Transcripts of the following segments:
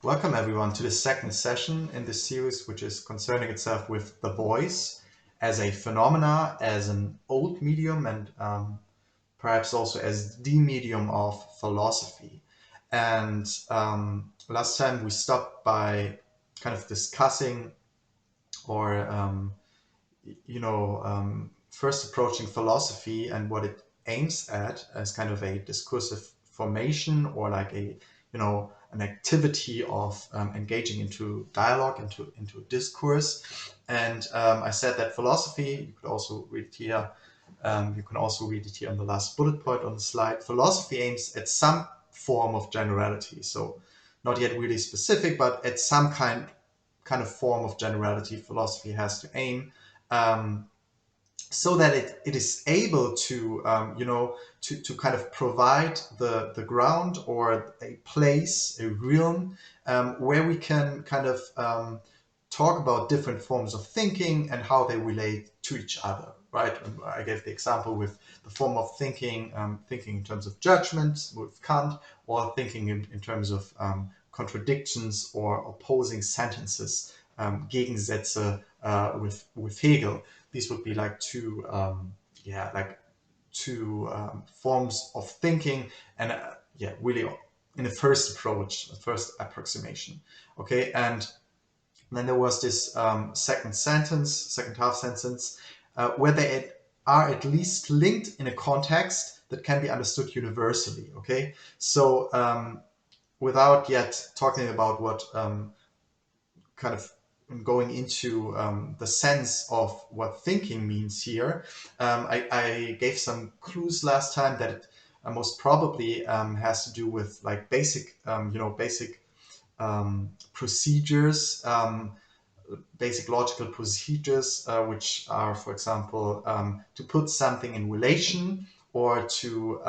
Welcome everyone to the second session in this series, which is concerning itself with the voice as a phenomena, as an old medium, and perhaps also as the medium of philosophy. And last time we stopped by kind of discussing or first approaching philosophy and what it aims at as kind of a discursive formation, or like an activity of engaging into dialogue, into discourse. And I said that philosophy, you could also read it here. You can also read it here on the last bullet point on the slide. Philosophy aims at some form of generality, so not yet really specific, but at some kind of form of generality. Philosophy has to aim, um, so that it is able to to kind of provide the ground, or a place, a realm, where we can kind of talk about different forms of thinking and how they relate to each other, right? I gave the example with the form of thinking, thinking in terms of judgment with Kant, or thinking in terms of contradictions or opposing sentences, Gegensätze, with Hegel. These would be like two forms of thinking, and really in the first approach, the first approximation. Okay, and then there was this second half sentence, where they are at least linked in a context that can be understood universally. Okay, so without yet talking about what kind of going into the sense of what thinking means here, I gave some clues last time that it most probably has to do with like basic procedures, basic logical procedures, which are, for example, to put something in relation, or to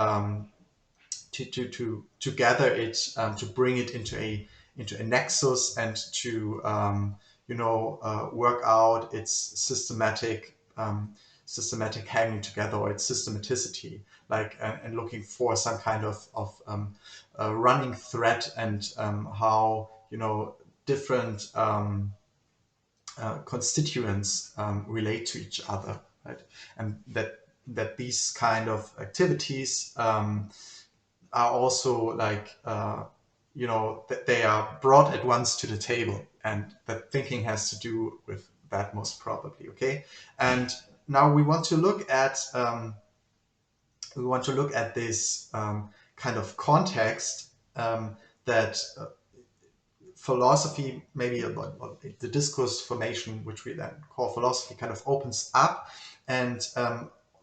gather it, to bring it into a nexus, and to work out its systematic hanging together, or its systematicity, like, and looking for some kind of running thread, and how different constituents relate to each other, right? And that these kind of activities are also like that they are brought at once to the table, and that thinking has to do with that most probably. Okay, and now we want to look at this kind of context, that philosophy, maybe about the discourse formation, which we then call philosophy, kind of opens up, and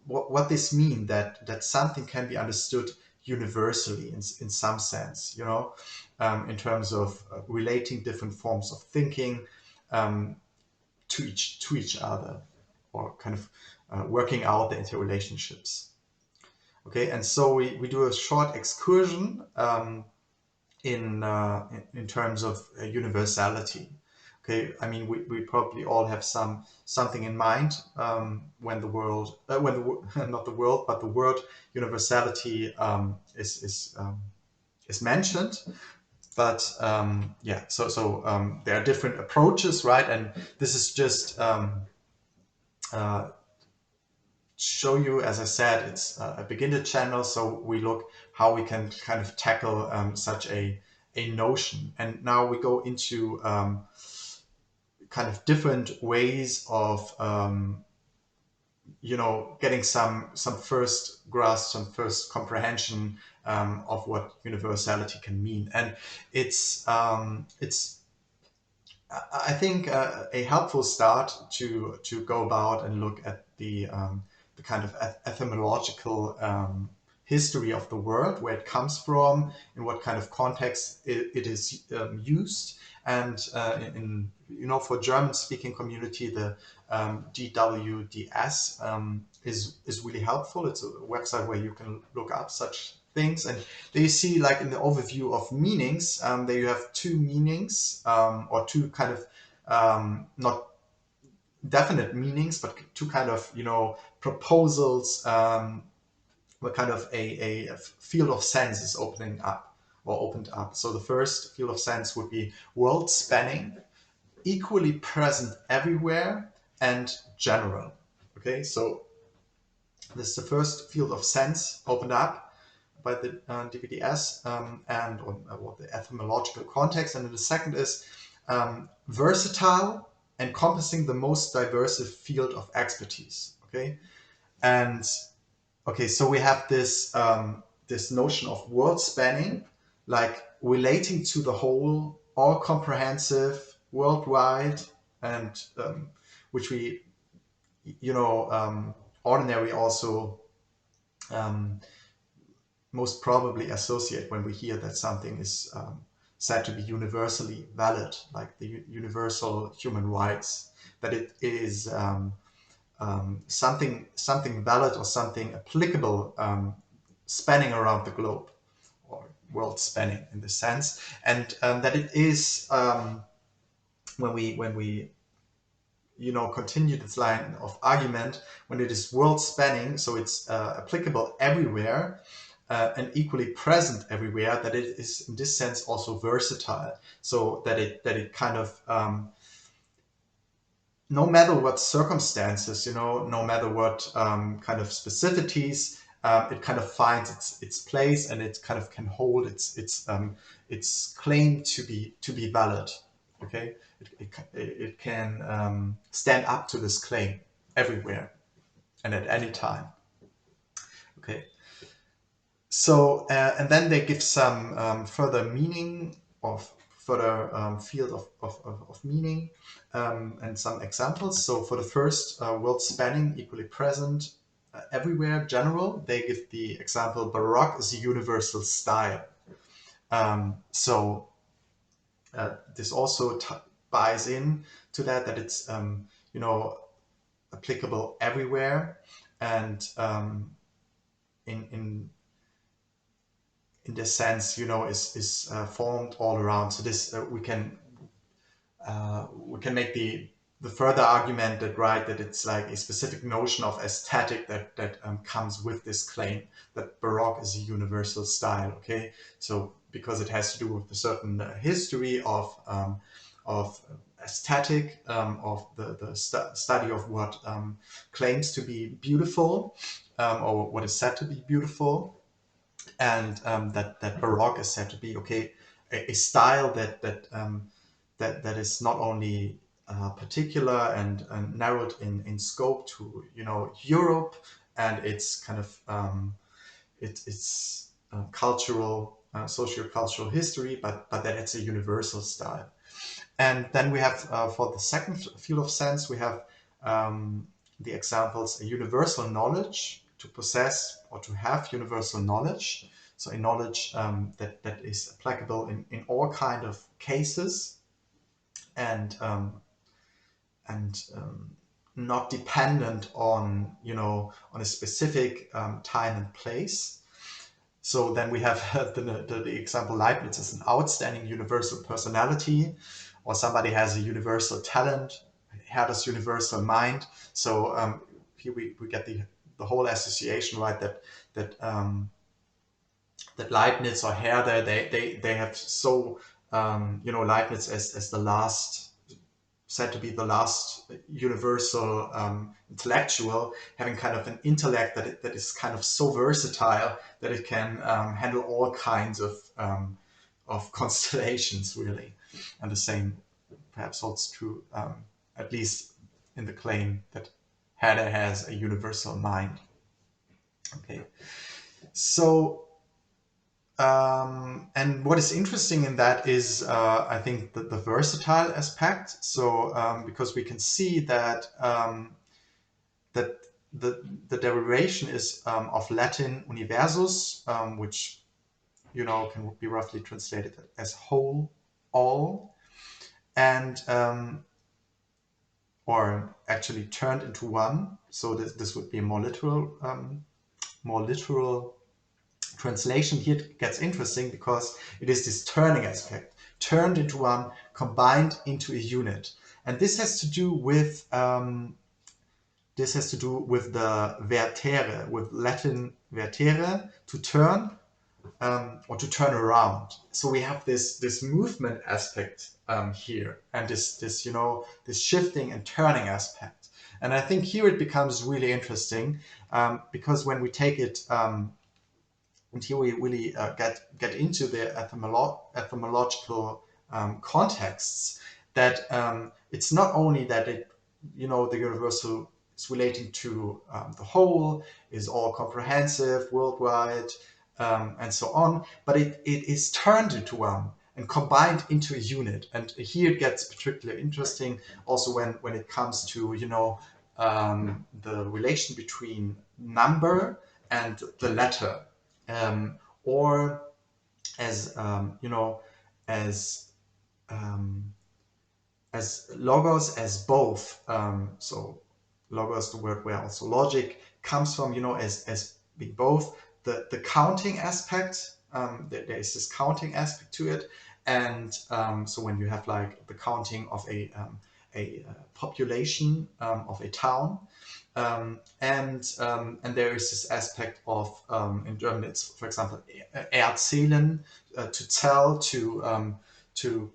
what this means, that something can be understood universally in some sense, in terms of relating different forms of thinking to each other, or kind of working out the interrelationships. Okay, and so we do a short excursion in terms of universality. Okay, I mean, we probably all have something in mind when the world, not the world, but the word universality is mentioned. But there are different approaches, right? And this is just uh, show you, as I said, it's a beginner channel, so we look how we can kind of tackle such a notion. And now we go into kind of different ways of getting some first grasp, some first comprehension of what universality can mean. And it's I think a helpful start to go about and look at the kind of etymological history of the word, where it comes from, in what kind of context it is used, and for German-speaking community, the DWDS is really helpful. It's a website where you can look up such things, and there you see, like, in the overview of meanings, there you have two meanings, or two kind of not definite meanings, but two kind of proposals, where kind of a field of sense is opening up. or opened up. So the first field of sense would be world spanning, equally present everywhere, and general. Okay, so this is the first field of sense opened up by the DVDS and or the etymological context. And then the second is versatile, encompassing the most diverse field of expertise. Okay, and okay, so we have this this notion of world spanning, like relating to the whole, all comprehensive, worldwide, and which we, you know, ordinarily also most probably associate when we hear that something is said to be universally valid, like the universal human rights, that it is something valid or something applicable, spanning around the globe, or world spanning in this sense, and that it is when we you know continue this line of argument, when it is world spanning, so it's applicable everywhere. And equally present everywhere, that it is in this sense also versatile, so that it kind of no matter what circumstances, you know, no matter what kind of specificities, it kind of finds its place, and it kind of can hold its claim to be valid. Okay, it can stand up to this claim everywhere and at any time. Okay, so and then they give some further meaning of further field of meaning and some examples. So for the first, world spanning, equally present everywhere, general, they give the example, Baroque is a universal style. So this also buys in to that it's you know applicable everywhere, and in this sense, you know, is formed all around. So this we can make the further argument that, right, that it's like a specific notion of aesthetic that comes with this claim that Baroque is a universal style. Okay, so because it has to do with a certain history of aesthetic, of the study of what claims to be beautiful, or what is said to be beautiful. And that Baroque is said to be, okay, a style that is not only particular and narrowed in scope to, you know, Europe and its kind of its cultural, socio-cultural history, but that it's a universal style. And then we have for the second field of sense, we have the examples: a universal knowledge, to possess or to have universal knowledge. So a knowledge that is applicable in all kind of cases, and not dependent on, you know, on a specific time and place. So then we have the example, Leibniz is an outstanding universal personality, or somebody has a universal talent, Herder's universal mind. So here we get the whole association, right? That Leibniz or Herder, they have so you know, Leibniz as the last, said to be the last universal intellectual, having kind of an intellect that is kind of so versatile that it can handle all kinds of constellations, really. And the same perhaps holds true, at least in the claim that Herder has a universal mind. Okay, so and what is interesting in that is, I think, the versatile aspect. So because we can see that that the derivation is of Latin universus, which, you know, can be roughly translated as whole, all, and or actually turned into one. So this would be a more literal translation. Here it gets interesting because it is this turning aspect, turned into one, combined into a unit, and this has to do with the vertere, with Latin vertere, to turn, or to turn around. So we have this movement aspect here, and this this shifting and turning aspect. And I think here it becomes really interesting, because when we take it, and here we really get into the etymological contexts, that it's not only that it, the universal is relating to the whole, is all comprehensive, worldwide, and so on, but it is turned into one and combined into a unit. And here it gets particularly interesting also when it comes to, the relation between number and the letter, or as as um, as logos as both. So logos, the word where also logic comes from, as being both the counting aspect. There is this counting aspect to it, and so when you have like the counting of a population of a town, and there is this aspect of, in German it's, for example, erzählen, to tell, to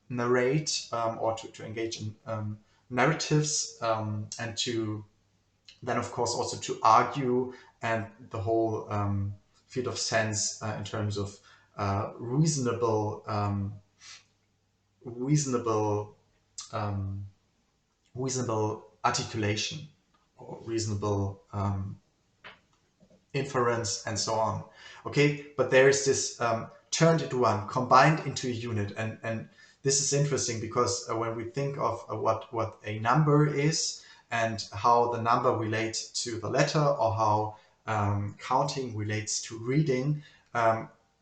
narrate, or to engage in narratives, and to then of course also to argue, and the whole field of sense, in terms of reasonable reasonable um, reasonable articulation, or reasonable inference, and so on. Okay, but there is this turned into one, combined into a unit, and this is interesting because when we think of what a number is, and how the number relates to the letter, or how counting relates to reading,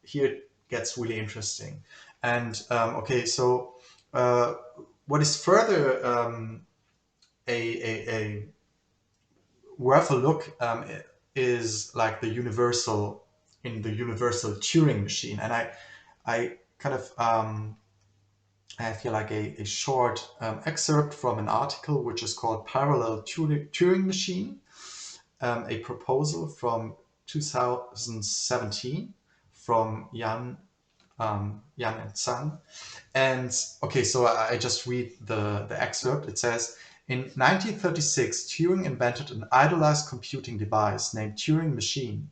here it gets really interesting. And okay, so what is further a worth a look, is like the universal, in the universal Turing machine. And I kind of I have here like a short excerpt from an article which is called Parallel Turing Machine, a proposal from 2017 from Yan and Zhang. And okay, so I just read the excerpt. It says, in 1936, Turing invented an idealized computing device named Turing machine.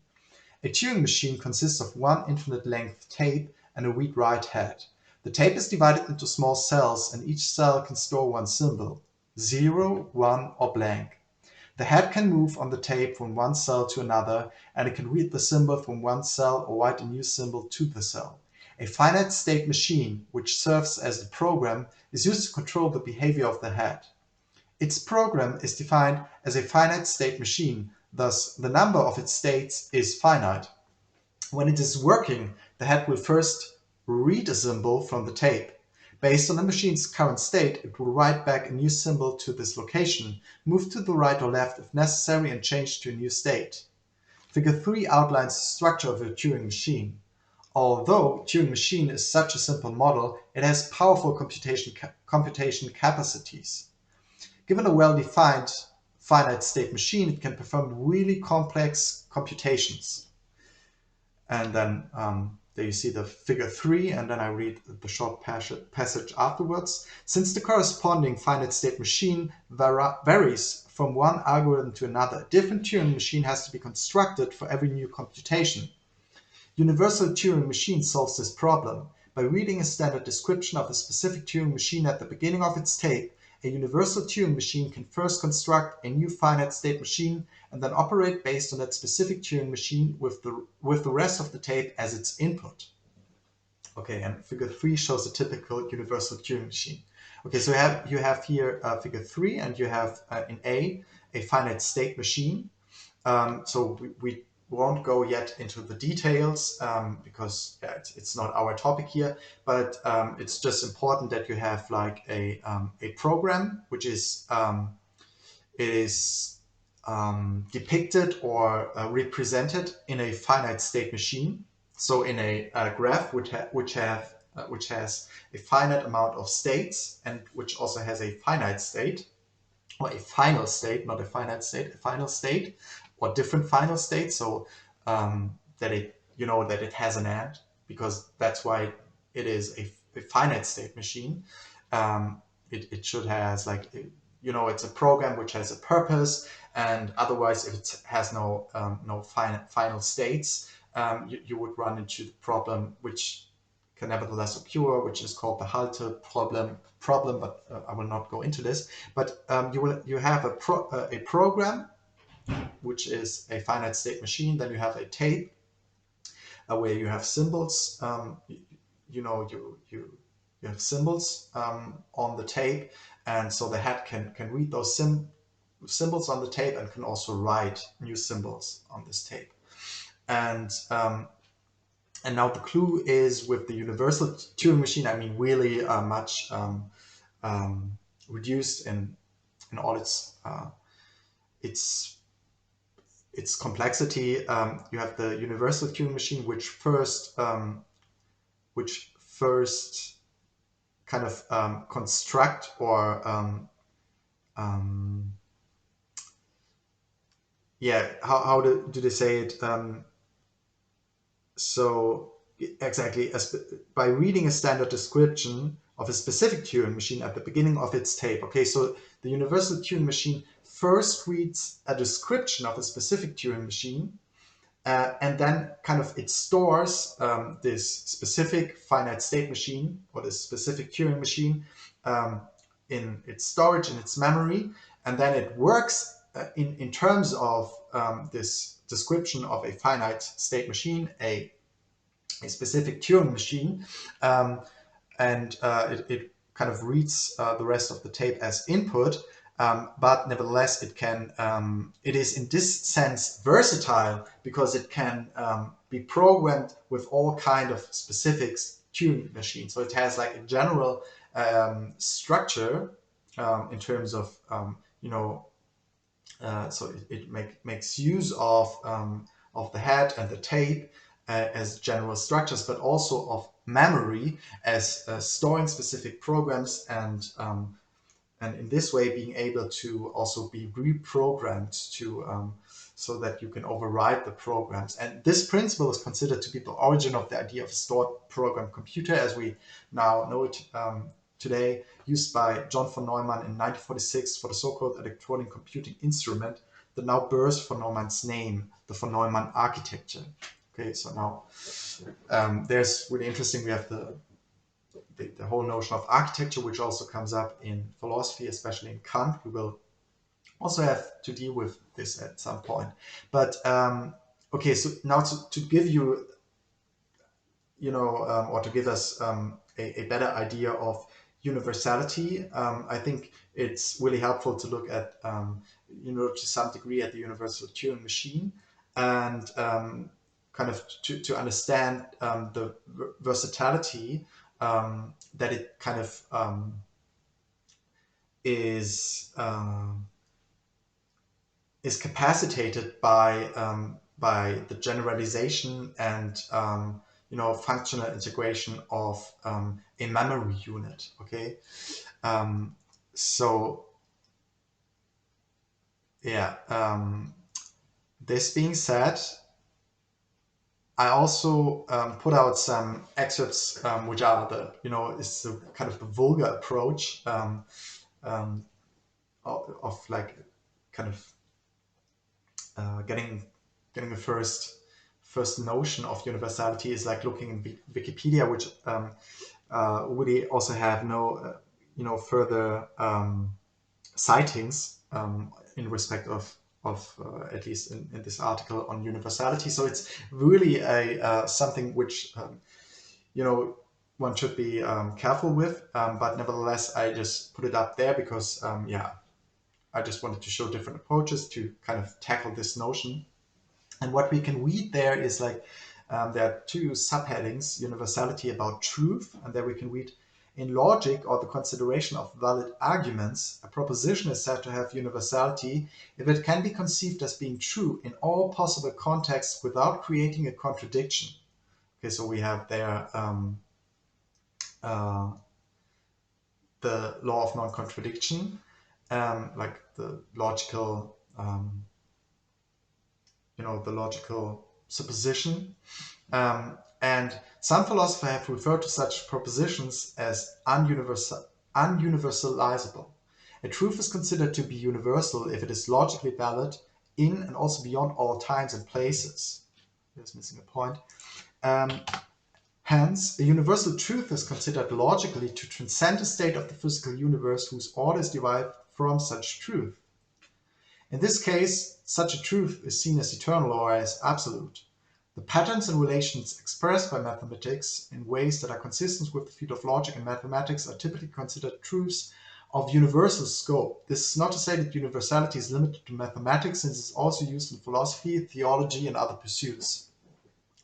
A Turing machine consists of one infinite-length tape and a read-write head. The tape is divided into small cells, and each cell can store one symbol, 0, 1, or blank. The head can move on the tape from one cell to another, and it can read the symbol from one cell or write a new symbol to the cell. A finite state machine, which serves as the program, is used to control the behavior of the head. Its program is defined as a finite state machine, thus the number of its states is finite. When it is working, the head will first read a symbol from the tape. Based on the machine's current state, it will write back a new symbol to this location, move to the right or left if necessary, and change to a new state. Figure 3 outlines the structure of a Turing machine. Although Turing machine is such a simple model, it has powerful computation capacities. Given a well-defined finite state machine, it can perform really complex computations. And then there you see the figure 3, and then I read the short passage afterwards. Since the corresponding finite state machine varies from one algorithm to another, a different Turing machine has to be constructed for every new computation. Universal Turing machine solves this problem. By reading a standard description of a specific Turing machine at the beginning of its tape, a universal Turing machine can first construct a new finite state machine and then operate based on that specific Turing machine with the rest of the tape as its input. Okay, and figure 3 shows a typical universal Turing machine. Okay, so you have here figure 3, and you have in A finite state machine. So we won't go yet into the details because it's not our topic here, but it's just important that you have like a program which is depicted or represented in a finite state machine. So in a graph which has a finite amount of states, and which also has a finite state, or a final state, not a finite state, a final state, or different final states, so that it you know that it has an end, because that's why it is a finite state machine. It should has like, you know, it's a program which has a purpose, and otherwise if it has no final states, you would run into the problem which can nevertheless occur, which is called the Halte problem, but I will not go into this. But you have a program which is a finite state machine. Then you have a tape where you have symbols. You know, you have symbols on the tape, and so the head can read those symbols on the tape and can also write new symbols on this tape. And now the clue is with the universal Turing machine, I mean, really much reduced in all its complexity. You have the universal Turing machine, which first kind of construct or yeah, how do they say it? So exactly, by reading a standard description of a specific Turing machine at the beginning of its tape. Okay, so the universal Turing machine first reads a description of a specific Turing machine, and then kind of it stores this specific finite state machine or this specific Turing machine in its storage, in its memory, and then it works in terms of this description of a finite state machine, a specific Turing machine, and it kind of reads the rest of the tape as input. But nevertheless, it is in this sense versatile, because it can be programmed with all kind of specifics Turing machine. So it has like a general structure in terms of you know. So it makes use of the head and the tape as general structures, but also of memory as storing specific programs, and in this way being able to also be reprogrammed to so that you can override the programs. And this principle is considered to be the origin of the idea of a stored program computer as we now know it today, used by John von Neumann in 1946 for the so-called electronic computing instrument that now bears von Neumann's name, the von Neumann architecture. Okay, so now there's really interesting, we have the whole notion of architecture, which also comes up in philosophy, especially in Kant. We will also have to deal with this at some point. But okay, so now to give you, you know, or to give us a better idea of universality, I think it's really helpful to look at, you know, to some degree at the universal Turing machine, and kind of to understand the versatility that it kind of is capacitated by the generalization and you know, functional integration of a memory unit. Okay, so yeah. This being said, I also put out some excerpts, which are the, you know, is the kind of the vulgar approach of like kind of getting a first notion of universality is like looking in Wikipedia, which really also have no you know, further sightings in respect of at least in this article on universality. So it's really a something which you know, one should be careful with, but nevertheless I just put it up there because yeah, I just wanted to show different approaches to kind of tackle this notion. And what we can read there is like there are two subheadings: universality about truth, and there we can read, in logic or the consideration of valid arguments, a proposition is said to have universality if it can be conceived as being true in all possible contexts without creating a contradiction. Okay, so we have there the law of non-contradiction, like the logical, you know, the logical supposition. And some philosophers have referred to such propositions as ununiversalizable. A truth is considered to be universal if it is logically valid in and also beyond all times and places. Here's missing a point. Hence, a universal truth is considered logically to transcend the state of the physical universe whose order is derived from such truth. In this case, such a truth is seen as eternal or as absolute. The patterns and relations expressed by mathematics in ways that are consistent with the field of logic and mathematics are typically considered truths of universal scope. This is not to say that universality is limited to mathematics, since it's also used in philosophy, theology, and other pursuits.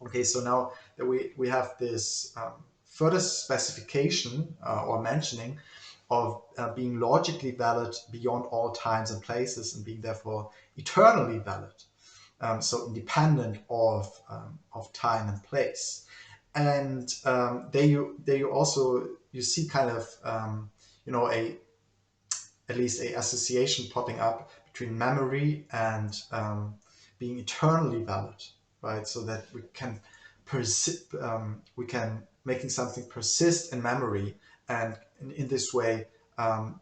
Okay, so now that we have this further specification or mentioning of being logically valid beyond all times and places and being therefore eternally valid. So independent of time and place, and there you also see kind of at least a association popping up between memory and being eternally valid, right? So that we can making something persist in memory, and in this way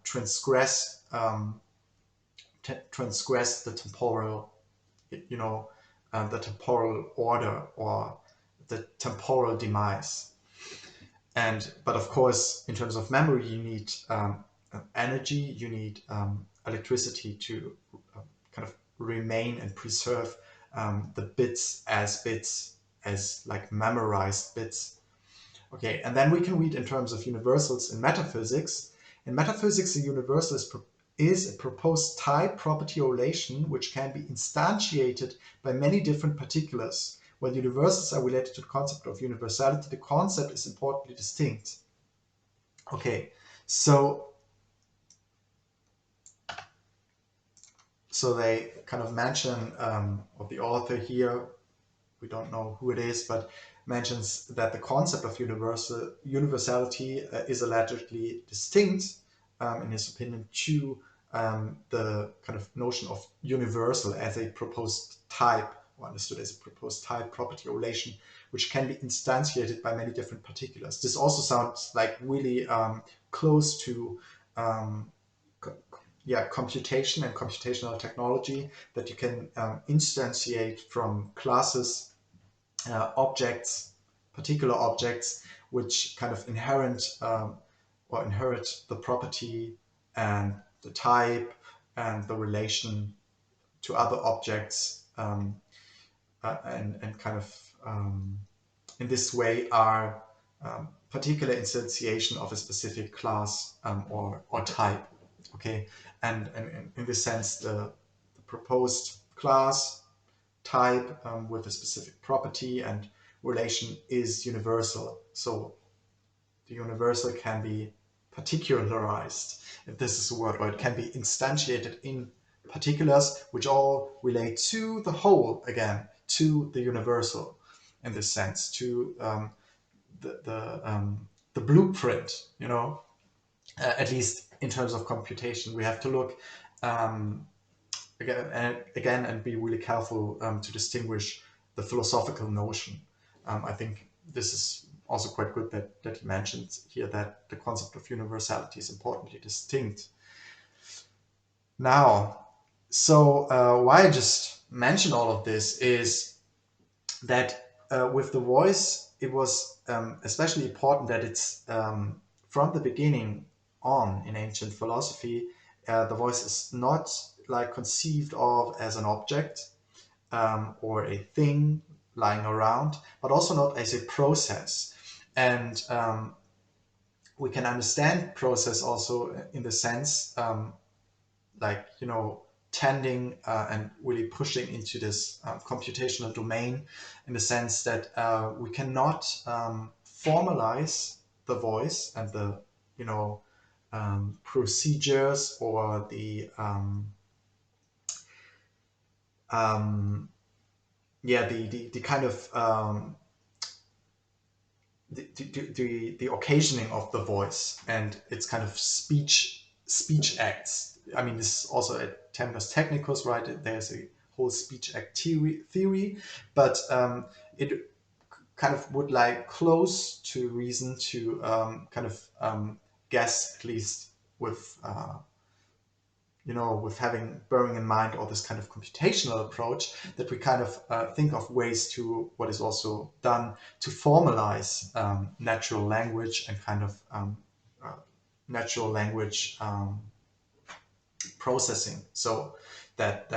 transgress the temporal the temporal order or the temporal demise. But of course, in terms of memory, you need energy, you need electricity to kind of remain and preserve the bits as like memorized bits. Okay, and then we can read in terms of universals in metaphysics. In metaphysics, a universal is a proposed type, property, or relation which can be instantiated by many different particulars. When universals are related to the concept of universality, the concept is importantly distinct. Okay, so they kind of mention, or the author here, we don't know who it is, but mentions that the concept of universality is allegedly distinct, in his opinion, to the kind of notion of universal as a proposed type, or understood as a proposed type, property, or relation, which can be instantiated by many different particulars. This also sounds like really close to computation and computational technology, that you can instantiate from classes objects, particular objects, which kind of inherit the property and the type and the relation to other objects, and kind of in this way are particular instantiation of a specific class or type. Okay, and in this sense, the proposed class, type with a specific property and relation is universal. So the universal can be particularized, if this is a word, or it can be instantiated in particulars which all relate to the whole, again, to the universal, in this sense, to the blueprint, at least in terms of computation. We have to look again and be really careful to distinguish the philosophical notion. I think this is also quite good that he mentions here that the concept of universality is importantly distinct. Now, so why I just mentioned all of this is that with the voice, it was especially important that it's from the beginning on in ancient philosophy, the voice is not like conceived of as an object or a thing lying around, but also not as a process. And we can understand process also in the sense tending and really pushing into this computational domain, in the sense that we cannot formalize the voice and the procedures or the the kind of the occasioning of the voice and its kind of speech acts. I mean, this is also a terminus technicus, right? There's a whole speech act theory, but it kind of would like close to reason to kind of guess, at least with with having bearing in mind all this kind of computational approach, that we kind of think of ways to what is also done to formalize natural language and kind of uh, natural language processing. So that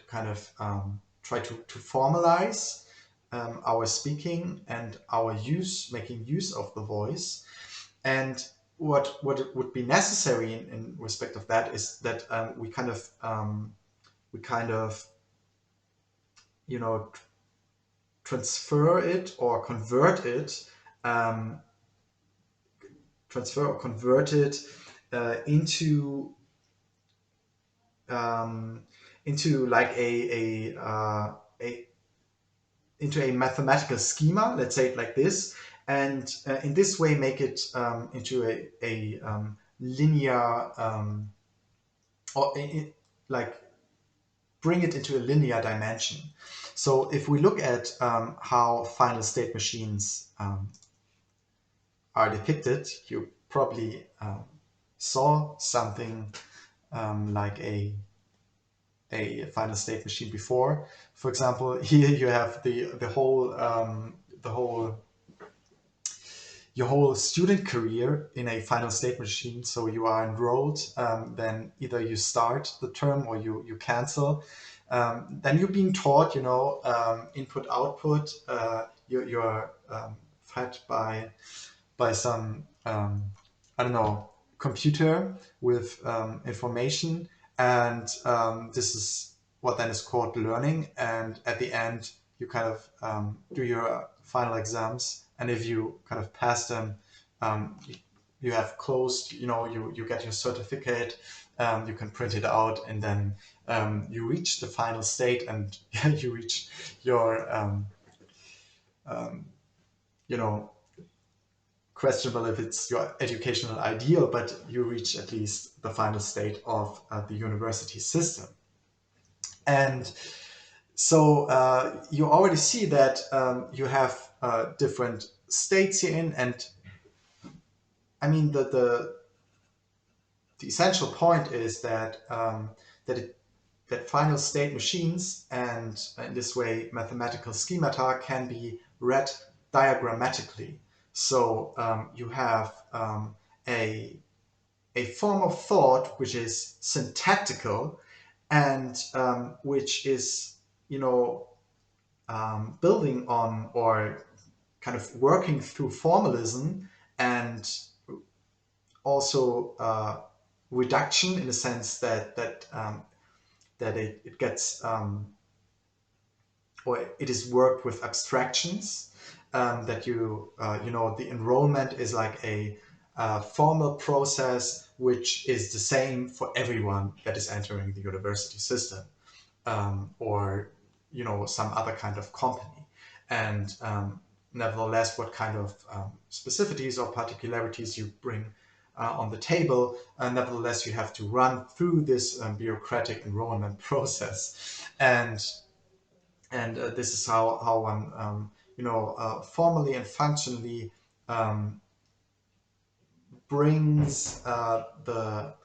kind of try to formalize our speaking and our making use of the voice. And what would be necessary in respect of that is that we kind of you know transfer it or convert it um, transfer or convert it into um, into like a into a mathematical schema, let's say it like this, and in this way make it into a linear or like bring it into a linear dimension. So if we look at how final state machines are depicted, you probably saw something like a final state machine before. For example, here you have the whole your whole student career in a final state machine. So you are enrolled, then either you start the term or you cancel. Then you're being taught, input output. You're fed by some I don't know, computer with information, and this is what then is called learning. And at the end, you kind of do your final exams, and if you kind of pass them, you have closed. You get your certificate. You can print it out, and then you reach the final state, and you reach your you know questionable if it's your educational ideal, but you reach at least the final state of the university system. And so you already see that you have different states here in, and I mean the essential point is that that final state machines and in this way mathematical schemata can be read diagrammatically. So you have a form of thought which is syntactical and which is building on or kind of working through formalism and also reduction in the sense that it gets or it is worked with abstractions, that the enrollment is like a formal process which is the same for everyone that is entering the university system, or some other kind of company. And nevertheless, what kind of specificities or particularities you bring on the table, nevertheless you have to run through this bureaucratic enrollment process. And this is how one formally and functionally brings the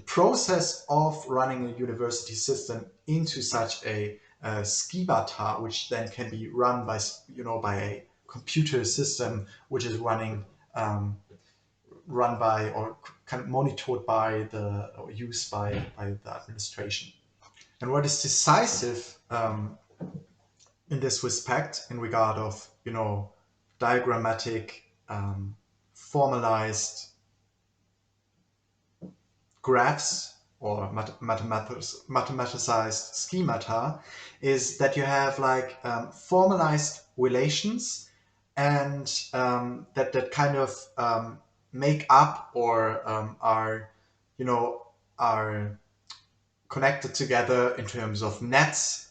process of running a university system into such a schemata, which then can be run by a computer system, which is run by or kind of monitored by or used by the administration. And what is decisive in this respect, in regard of diagrammatic, formalized graphs or mathematicized schemata, is that you have like formalized relations, and that kind of make up or are connected together in terms of nets,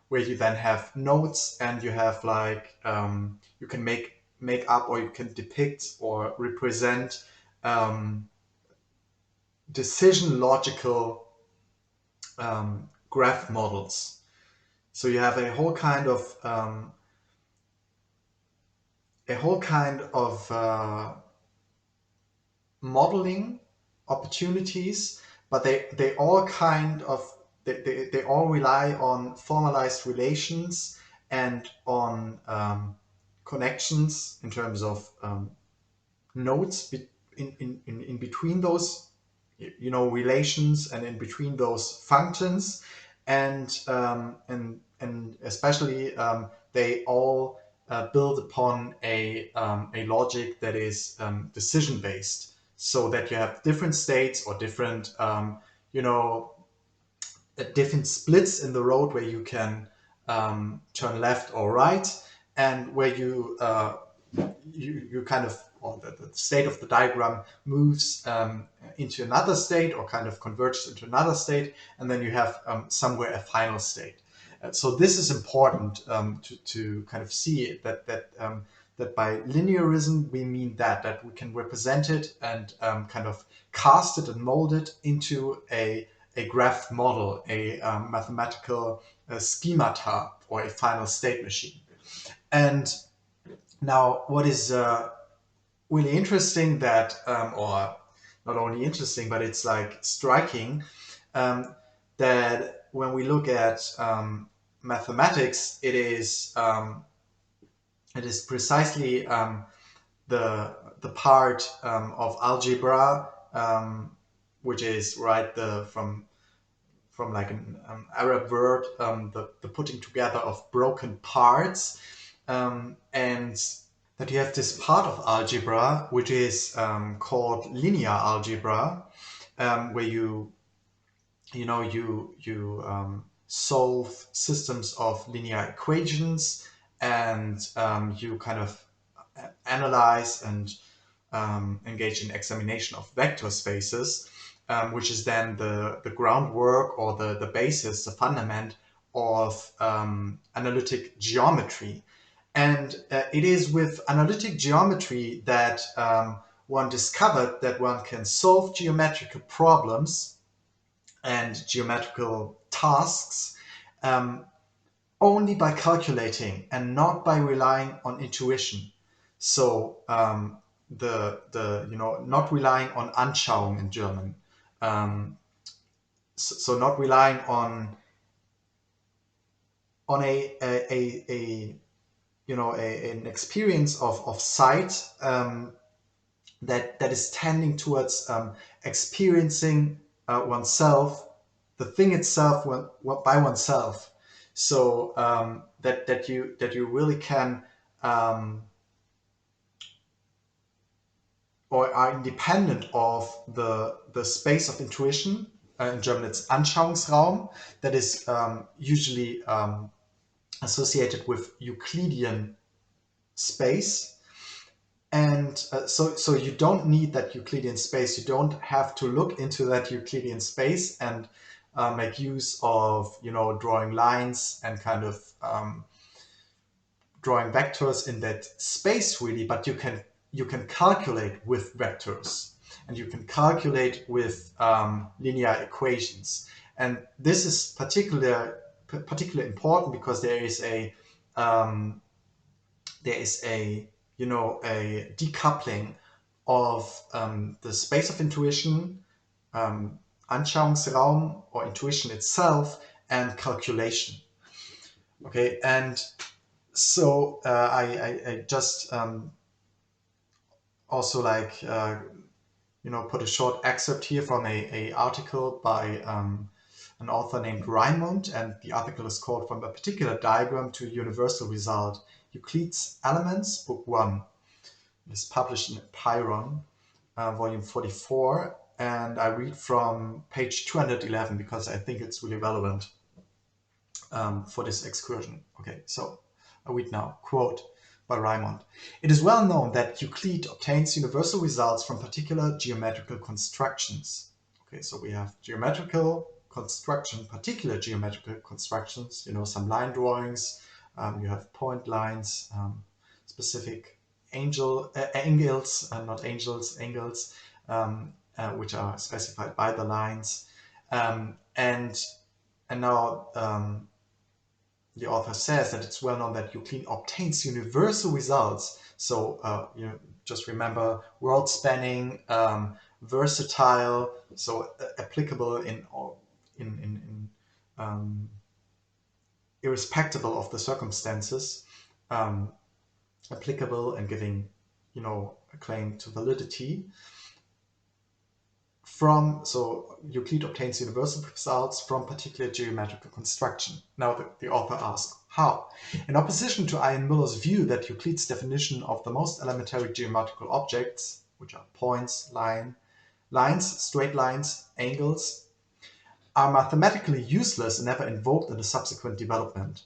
where you then have nodes, and you have like you can make up or you can depict or represent decision logical graph models. So you have a whole kind of modeling opportunities, but they all kind of they all rely on formalized relations and on connections in terms of nodes in between those relations, and in between those functions, and especially they all build upon a logic that is decision based, so that you have different states or different you know different splits in the road where you can turn left or right, and where you kind of, or the state of the diagram moves into another state, or kind of converges into another state, and then you have somewhere a final state. So this is important to kind of see that by linearism we mean that we can represent it and kind of cast it and mold it into a graph model, a mathematical schemata, or a final state machine. And now, what is really interesting, that, or not only interesting, but it's like striking, um, that when we look at mathematics, it is precisely the part of algebra, which is right from like an Arab word, the putting together of broken parts, and that you have this part of algebra which is called linear algebra, where you solve systems of linear equations, and you kind of analyze and engage in examination of vector spaces, which is then the groundwork, or the basis, the fundament of analytic geometry. And it is with analytic geometry that one discovered that one can solve geometrical problems and geometrical tasks only by calculating and not by relying on intuition. So not relying on Anschauung in German. So not relying on an experience of sight that is tending towards experiencing oneself, the thing itself, by oneself. So that you really can or are independent of the space of intuition. In German, it's Anschauungsraum, that is usually associated with Euclidean space. And so you don't need that Euclidean space. You don't have to look into that Euclidean space and make use of drawing lines and kind of drawing vectors in that space, really. But you can calculate with vectors, and you can calculate with linear equations. And this is particularly important because there is a decoupling of the space of intuition, Anschauungsraum, or intuition itself, and calculation. Okay, and so I just also put a short excerpt here from a article by an author named Raimund, and the article is called "From a Particular Diagram to Universal Result: Euclid's Elements," Book 1. It's published in Pyrrhon, volume 44, and I read from page 211 because I think it's really relevant for this excursion. Okay, so I read now, quote by Raimund. "It is well known that Euclid obtains universal results from particular geometrical constructions." Okay, so we have geometrical construction, particular geometrical constructions, some line drawings, you have point lines, specific angles, not angels, which are specified by the lines. And And now the author says that it's well known that Euclid obtains universal results. So you just remember world-spanning, versatile, so applicable in irrespective of the circumstances, um, applicable and giving, a claim to validity. So Euclid obtains universal results from particular geometrical construction. Now the author asks, how? In opposition to Ian Muller's view that Euclid's definition of the most elementary geometrical objects, which are points, lines, straight lines, angles, are mathematically useless and never invoked in the subsequent development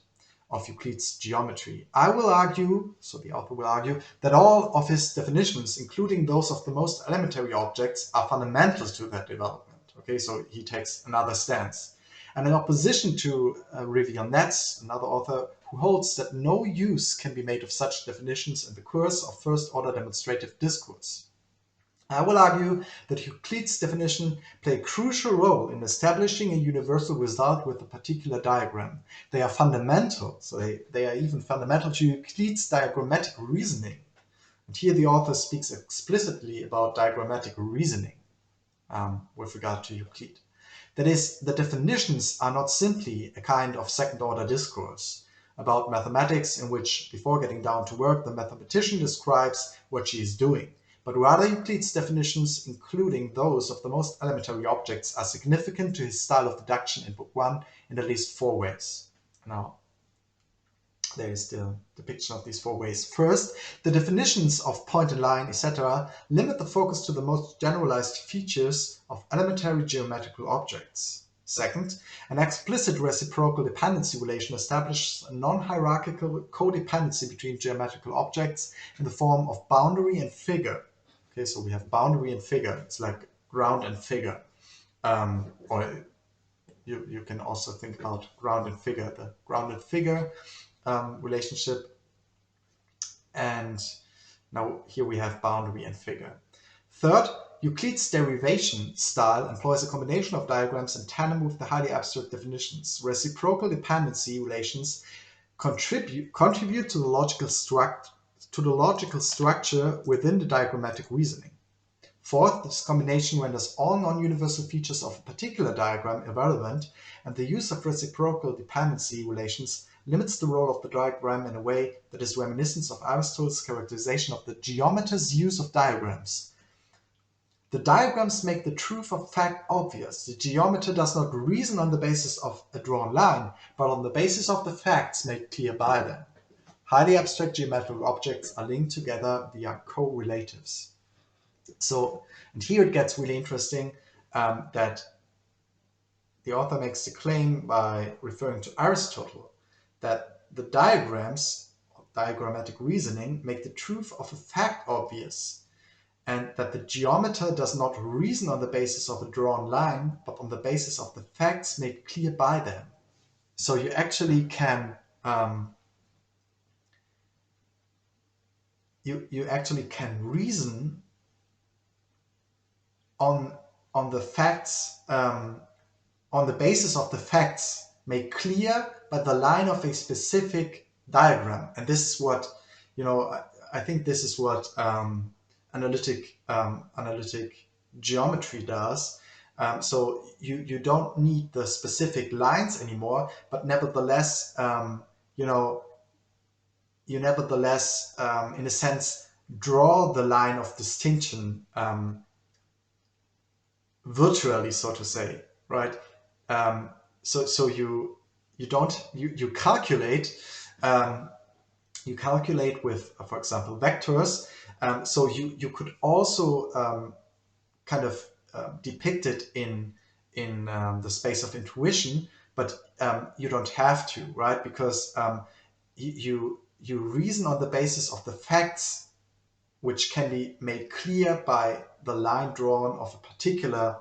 of Euclid's geometry. I will argue, so the author will argue, that all of his definitions, including those of the most elementary objects, are fundamental to that development. Okay, so he takes another stance. And in opposition to Rivian Netz, another author, who holds that no use can be made of such definitions in the course of first-order demonstrative discourse. I will argue that Euclid's definition play a crucial role in establishing a universal result with a particular diagram. They are fundamental, so they are even fundamental to Euclid's diagrammatic reasoning. And here the author speaks explicitly about diagrammatic reasoning with regard to Euclid. That is, the definitions are not simply a kind of second-order discourse about mathematics in which, before getting down to work, the mathematician describes what she is doing. But rather Euclid's definitions, including those of the most elementary objects, are significant to his style of deduction in Book 1 in at least 4 ways. Now, there is the depiction of these 4 ways. First, the definitions of point and line, etc., limit the focus to the most generalized features of elementary geometrical objects. Second, an explicit reciprocal dependency relation establishes a non-hierarchical codependency between geometrical objects in the form of boundary and figure. Okay, so we have boundary and figure. It's like ground and figure. Or you can also think about ground and figure, the ground and figure relationship. And now here we have boundary and figure. Third, Euclid's derivation style employs a combination of diagrams in tandem with the highly abstract definitions. Reciprocal dependency relations contribute to the logical structure within the diagrammatic reasoning. Fourth, this combination renders all non-universal features of a particular diagram irrelevant, and the use of reciprocal dependency relations limits the role of the diagram in a way that is reminiscent of Aristotle's characterization of the geometer's use of diagrams. The diagrams make the truth of fact obvious. The geometer does not reason on the basis of a drawn line, but on the basis of the facts made clear by them. Highly abstract geometrical objects are linked together via correlatives. So, and here it gets really interesting that the author makes the claim by referring to Aristotle that the diagrams, diagrammatic reasoning, make the truth of a fact obvious, and that the geometer does not reason on the basis of a drawn line, but on the basis of the facts made clear by them. So you actually can you actually can reason on the facts, on the basis of the facts made clear by the line of a specific diagram. And this is what, I think this is what analytic geometry does. So you don't need the specific lines anymore, but nevertheless, you nevertheless, in a sense, draw the line of distinction virtually, so to say, right? So you calculate with, for example, vectors. So you could also kind of depict it in the space of intuition, but you don't have to, right? Because you reason on the basis of the facts which can be made clear by the line drawn of a particular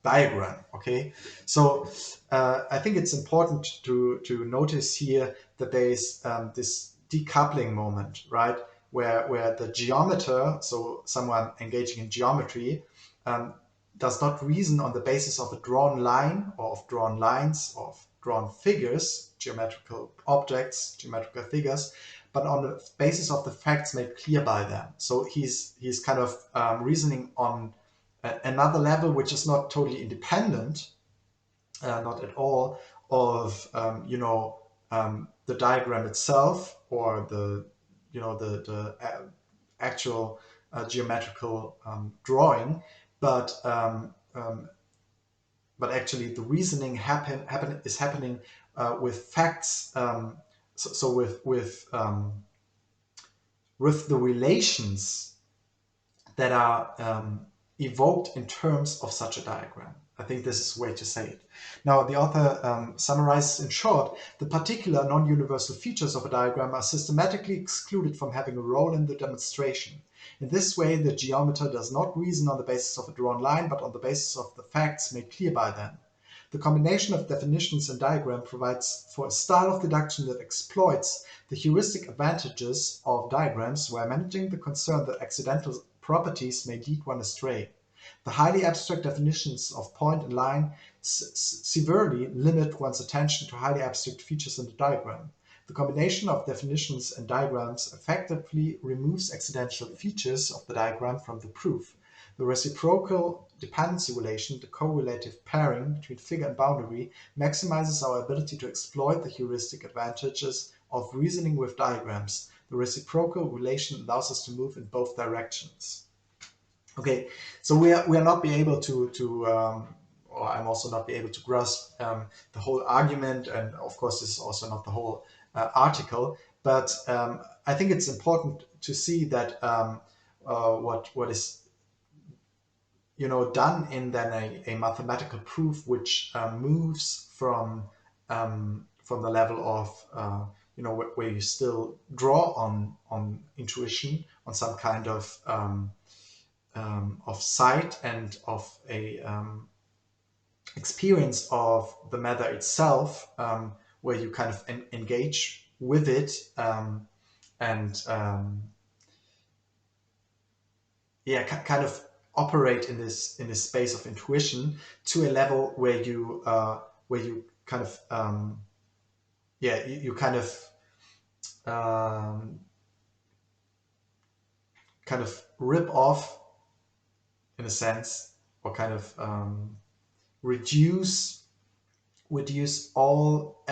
diagram. Okay, so I think it's important to notice here that there is this decoupling moment, right, where the geometer, so someone engaging in geometry, does not reason on the basis of a drawn line or of drawn lines or of drawn figures, geometrical objects, geometrical figures, but on the basis of the facts made clear by them. So he's kind of reasoning on another level which is not totally independent, not at all, of the diagram itself or the actual geometrical drawing, but actually the reasoning is happening with facts. So with the relations that are evoked in terms of such a diagram. I think this is a way to say it. Now, the author summarizes in short, the particular non-universal features of a diagram are systematically excluded from having a role in the demonstration. In this way, the geometer does not reason on the basis of a drawn line, but on the basis of the facts made clear by them. The combination of definitions and diagram provides for a style of deduction that exploits the heuristic advantages of diagrams while managing the concern that accidental properties may lead one astray. The highly abstract definitions of point and line severely limit one's attention to highly abstract features in the diagram. The combination of definitions and diagrams effectively removes accidental features of the diagram from the proof. The reciprocal dependency relation, the correlative pairing between figure and boundary, maximizes our ability to exploit the heuristic advantages of reasoning with diagrams. The reciprocal relation allows us to move in both directions. Okay, so we are not be able to or I'm also not be able to grasp the whole argument, and of course this is also not the whole article, but I think it's important to see that what is done in then a mathematical proof which moves from the level of where you still draw on intuition, on some kind of sight and of a experience of the matter itself, where you kind of engage with it and kind of operate in this space of intuition to a level where you kind of you kind of rip off, in a sense, or kind of reduce all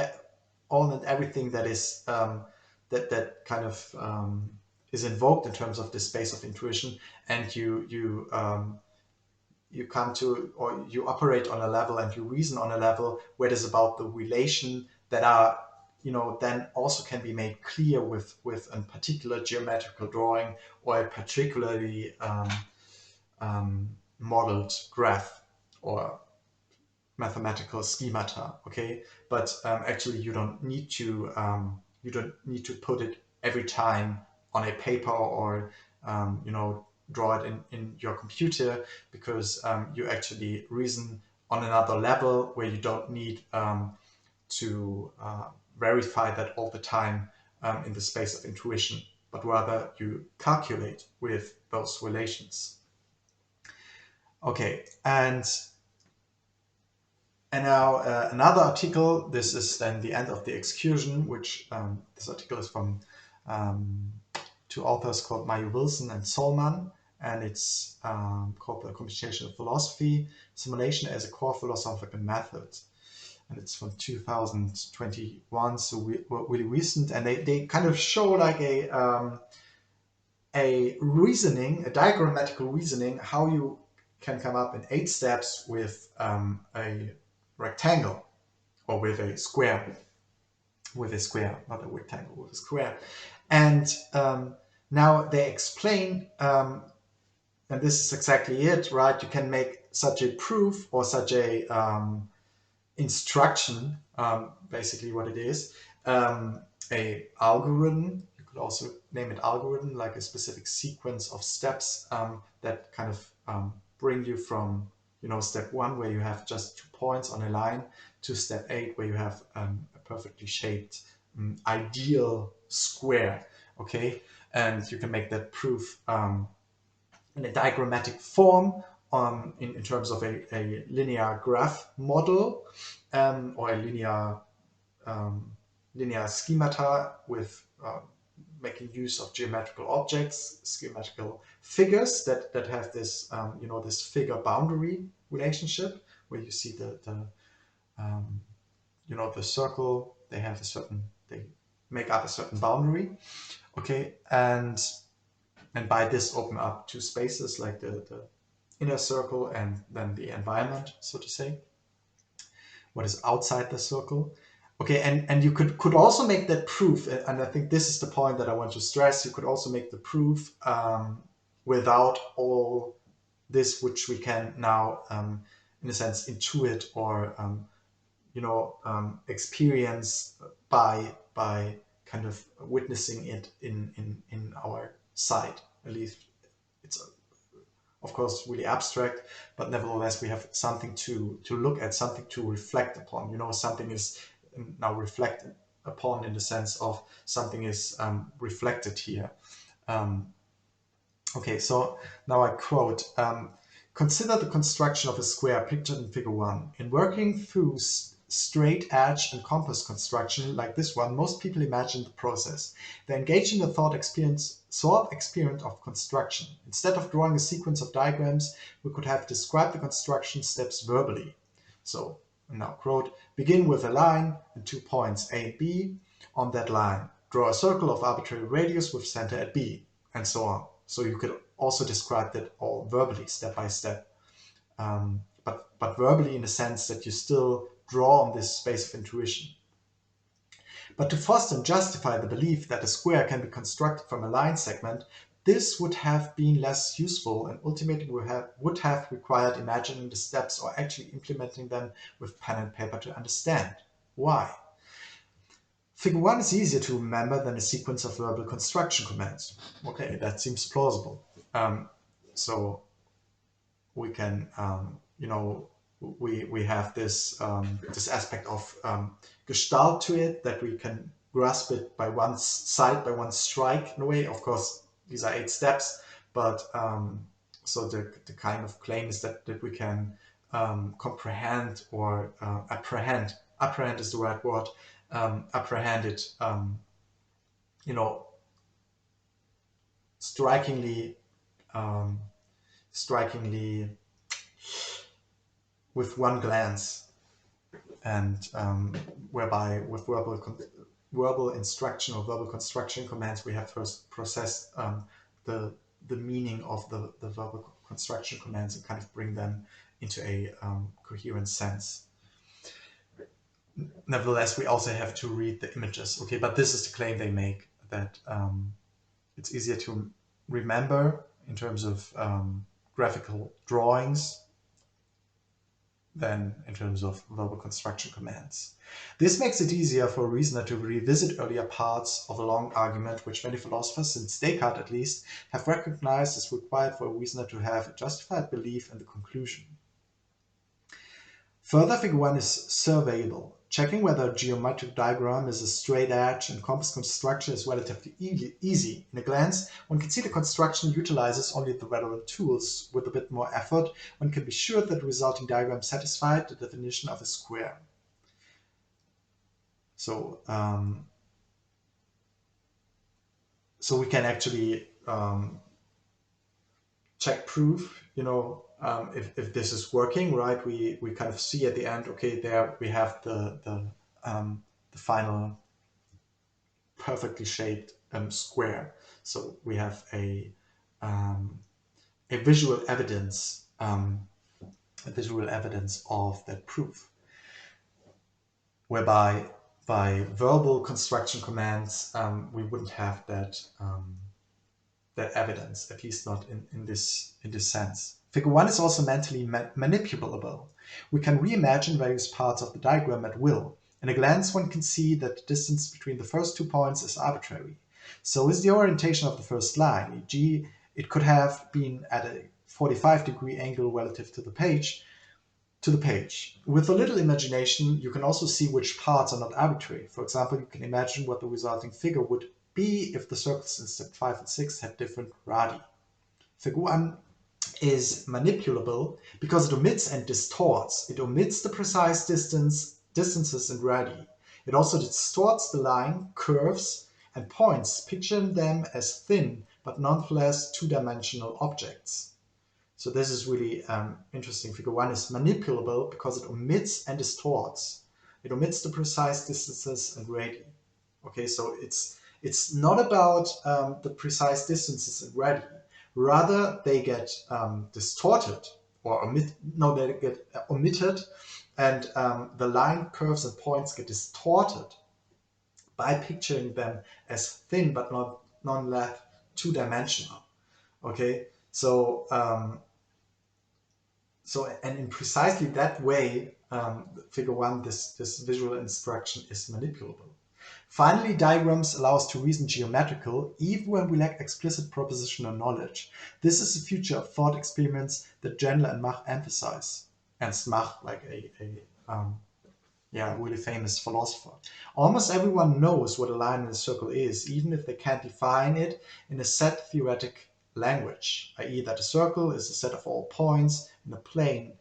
and everything that is that kind of is invoked in terms of this space of intuition, and you come to, or you operate on a level and you reason on a level where it is about the relation that are then also can be made clear with a particular geometrical drawing or a particularly modeled graph or mathematical schemata. Okay, but actually you don't need to put it every time on a paper or draw it in your computer, because you actually reason on another level where you don't need to verify that all the time in the space of intuition, but rather you calculate with those relations. Okay, and now another article. This is then the end of the excursion, which this article is from two authors called Mayu Wilson and Solman, and it's called The Computational Philosophy, Simulation as a Core Philosophical Method. And it's from 2021, so really recent. And they kind of show like a reasoning, a diagrammatical reasoning, how you can come up in 8 steps with a rectangle, or with a square, not a rectangle, with a square. And now they explain, and this is exactly it, right? You can make such a proof or such a instruction, basically what it is, a algorithm. You could also name it algorithm, like a specific sequence of steps that kind of bring you from step 1, where you have just 2 points on a line, to step 8, where you have a perfectly shaped ideal square. Okay, and you can make that proof in a diagrammatic form, in terms of a linear graph model, or a linear schemata with making use of geometrical objects, schematical figures that have this, this figure boundary relationship, where you see the circle, they make up a certain boundary. Okay, and by this open up two spaces, like the inner circle and then the environment, so to say, what is outside the circle. Okay, and you could also make that proof, and I think this is the point that I want to stress. You could also make the proof without all this, which we can now, in a sense, intuit or experience by kind of witnessing it in our sight. At least it's of course really abstract, but nevertheless we have something to look at, something to reflect upon. Something is now reflected upon in the sense of something is reflected here. Okay, so now I quote, consider the construction of a square pictured in figure 1. In working through straight edge and compass construction like this one, most people imagine the process. They engage in the thought experiment of construction. Instead of drawing a sequence of diagrams, we could have described the construction steps verbally. So, now quote, begin with a line and 2 points A and B. On that line, draw a circle of arbitrary radius with center at B, and so on. So you could also describe that all verbally, step by step. But verbally in the sense that you still draw on this space of intuition. But to foster and justify the belief that a square can be constructed from a line segment, this would have been less useful and ultimately would have required imagining the steps or actually implementing them with pen and paper to understand. Why? Figure 1 is easier to remember than a sequence of verbal construction commands. Okay, that seems plausible. So we can, we have this this aspect of gestalt to it, that we can grasp it by one side, by one strike in a way. Of course, these are 8 steps, but so the kind of claim is that we can comprehend or apprehend. Apprehend is the right word. Apprehend it, strikingly with one glance, and whereby with verbal instruction or verbal construction commands, we have first processed the meaning of the verbal construction commands and kind of bring them into a coherent sense. Nevertheless, we also have to read the images. Okay, but this is the claim they make, that it's easier to remember in terms of graphical drawings than in terms of verbal construction commands. This makes it easier for a reasoner to revisit earlier parts of a long argument, which many philosophers, since Descartes at least, have recognized as required for a reasoner to have a justified belief in the conclusion. Further, figure 1 is surveyable. Checking whether a geometric diagram is a straight edge and compass construction is relatively easy. In a glance, one can see the construction utilizes only the relevant tools. With a bit more effort, one can be sure that the resulting diagram satisfied the definition of a square. So, so we can actually check proof, if this is working, right? We kind of see at the end, okay, there we have the final perfectly shaped square. So we have a visual evidence, of that proof. Whereby by verbal construction commands, we wouldn't have that evidence, at least not in this sense. Figure 1 is also mentally manipulable. We can reimagine various parts of the diagram at will. In a glance, one can see that the distance between the first 2 points is arbitrary. So is the orientation of the first line, e.g., it could have been at a 45-degree angle relative to the page. With a little imagination, you can also see which parts are not arbitrary. For example, you can imagine what the resulting figure would be if the circles in step 5 and 6 had different radii. Figure 1 is manipulable because it omits and distorts. It omits the precise distances and radii. It also distorts the line, curves, and points, picturing them as thin but nonetheless two-dimensional objects. So this is really interesting. Figure 1 is manipulable because it omits and distorts. It omits the precise distances and radii. Okay, so it's not about the precise distances and radii. Rather, they get distorted or they get omitted, and the line, curves, and points get distorted by picturing them as thin but not nonetheless two-dimensional. Okay, so and in precisely that way, figure 1, this visual instruction is manipulable. Finally, diagrams allow us to reason geometrical, even when we lack explicit propositional knowledge. This is the future of thought experiments that Gendler and Mach emphasize. Ernst Mach, like really famous philosopher. Almost everyone knows what a line in a circle is, even if they can't define it in a set theoretic language, i.e. that a circle is a set of all points in a plane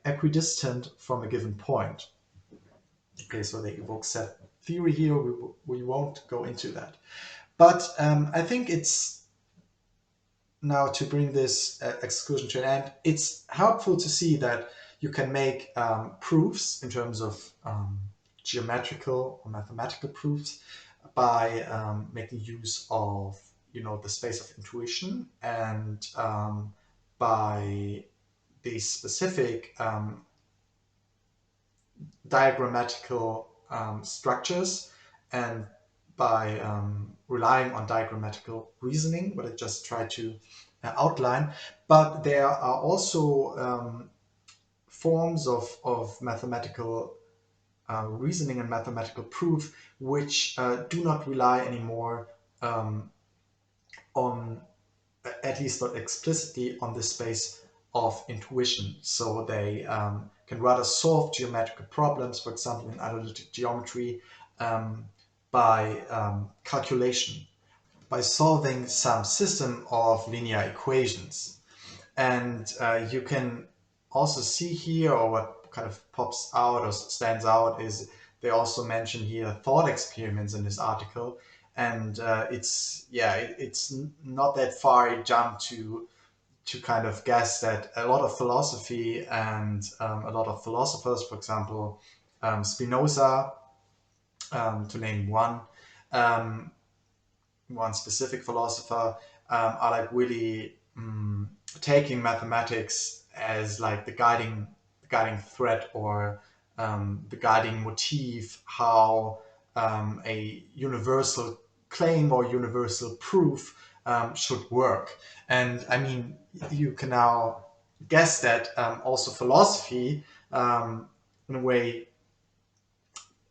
equidistant from a given point. Okay, so they evoke set theory here. We won't go into that. But I think it's now to bring this excursion to an end, it's helpful to see that you can make proofs in terms of geometrical or mathematical proofs by making use of the space of intuition and by the specific diagrammatical structures and by relying on diagrammatical reasoning, what I just tried to outline. But there are also forms of mathematical reasoning and mathematical proof which do not rely anymore on, at least not explicitly, on the space of intuition. So they can rather solve geometrical problems, for example, in analytic geometry, by calculation, by solving some system of linear equations. And you can also see here, or what kind of pops out or stands out, is they also mention here thought experiments in this article. And it's not that far a jump to kind of guess that a lot of philosophy and a lot of philosophers, for example, Spinoza, to name one specific philosopher, are like really taking mathematics as like the guiding thread or the guiding motif, how a universal claim or universal proof should work. And I mean, you can now guess that also philosophy, in a way,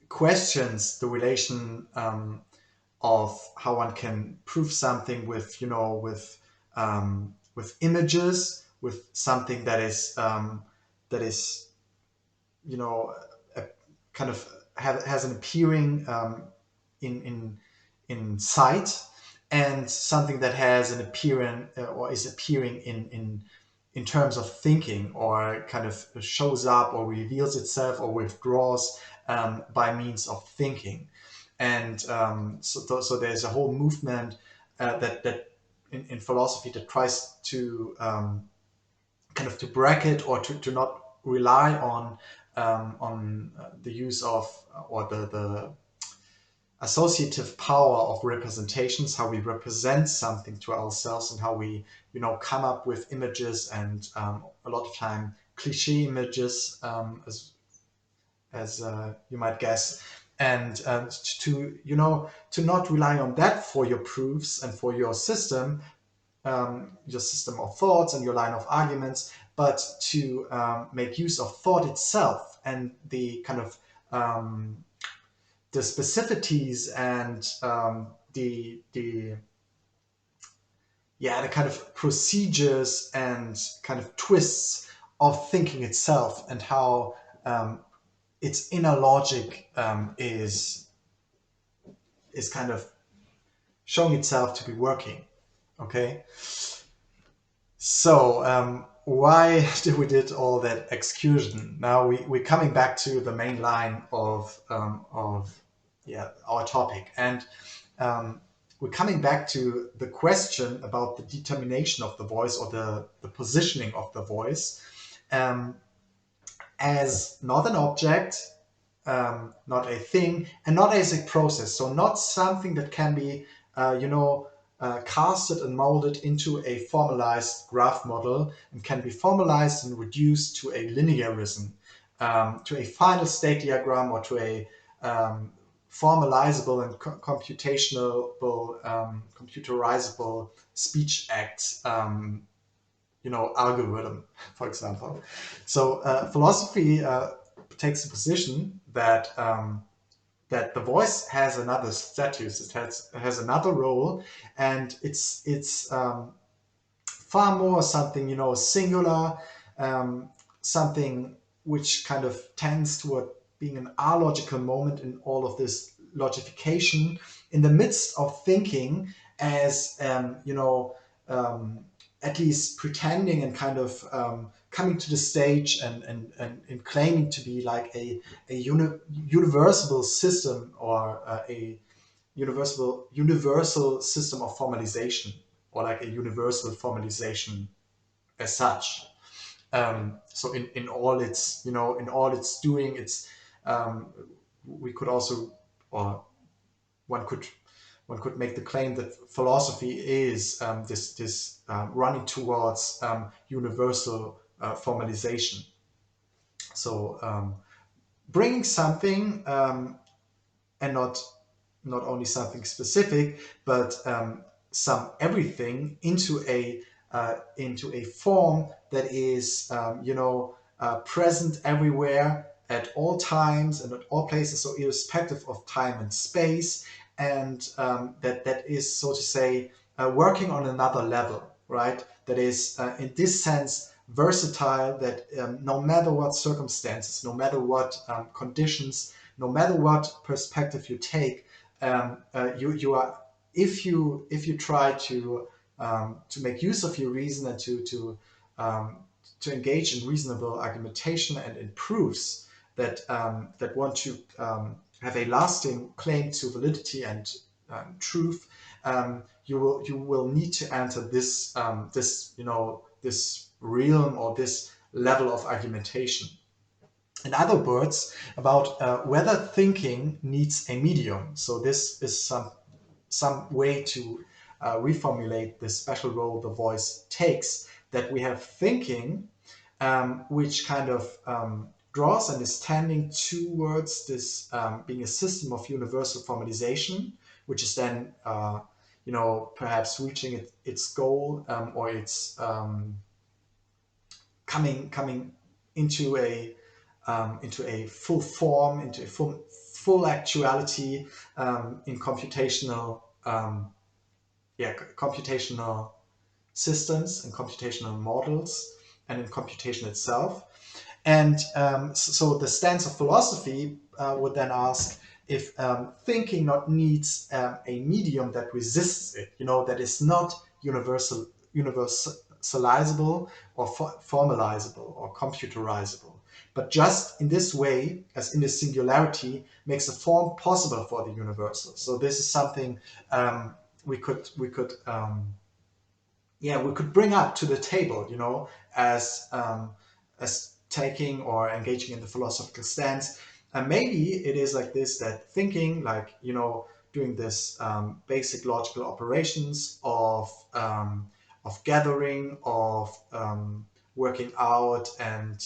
questions the relation of how one can prove something with images, with something that is a kind of has an appearing in sight, and something that has an appearance or is appearing in terms of thinking, or kind of shows up or reveals itself or withdraws by means of thinking. And so there's a whole movement that in philosophy that tries to kind of to bracket or to not rely on the use of or the associative power of representations, how we represent something to ourselves, and how we come up with images, and a lot of time cliche images, as you might guess, and to not rely on that for your proofs and for your system of thoughts and your line of arguments, but to make use of thought itself and the kind of the specificities and the kind of procedures and kind of twists of thinking itself, and how its inner logic is kind of showing itself to be working. Okay, Why did we did all that excursion? Now we're coming back to the main line of yeah, our topic, and um, we're coming back to the question about the determination of the voice, or the positioning of the voice, um, as not an object, not a thing, and not as a process. So not something that can be, casted and molded into a formalized graph model, and can be formalized and reduced to a linearism, to a final state diagram, or to a formalizable and computerizable speech act, algorithm, for example. So philosophy takes the position that that the voice has another status, it has another role, and it's far more something, singular, um, something which kind of tends toward being an logical moment in all of this logification in the midst of thinking, as um, at least pretending and kind of coming to the stage, and claiming to be like a universal system, or a universal system of formalization, or like a universal formalization as such. So in all its, in all its doing, it's um, we could also, or one could one could make the claim that philosophy is this running towards universal formalization. So bringing something, and not only something specific, but some everything into a form that is, present everywhere at all times and at all places, so irrespective of time and space, and that is, so to say, working on another level, right? That is, in this sense, versatile. That no matter what circumstances, no matter what conditions, no matter what perspective you take, you are, if you try to make use of your reason, and um, to engage in reasonable argumentation and in proofs that want to have a lasting claim to validity and truth, you will need to enter this realm, or this level of argumentation. In other words, about whether thinking needs a medium. So this is some way to reformulate the special role the voice takes. That we have thinking, which kind of draws and is tending towards this being a system of universal formalization, which is then perhaps reaching its goal, or its coming into a full form, into a full actuality, in computational systems and computational models, and in computation itself. And so the stance of philosophy would then ask if thinking not needs a medium that resists it, that is not universalizable, or formalizable, or computerizable, but just in this way, as in this singularity, makes a form possible for the universal. So this is something we could bring up to the table, as taking or engaging in the philosophical stance. And maybe it is like this, that thinking, like, doing this basic logical operations of gathering, of working out, and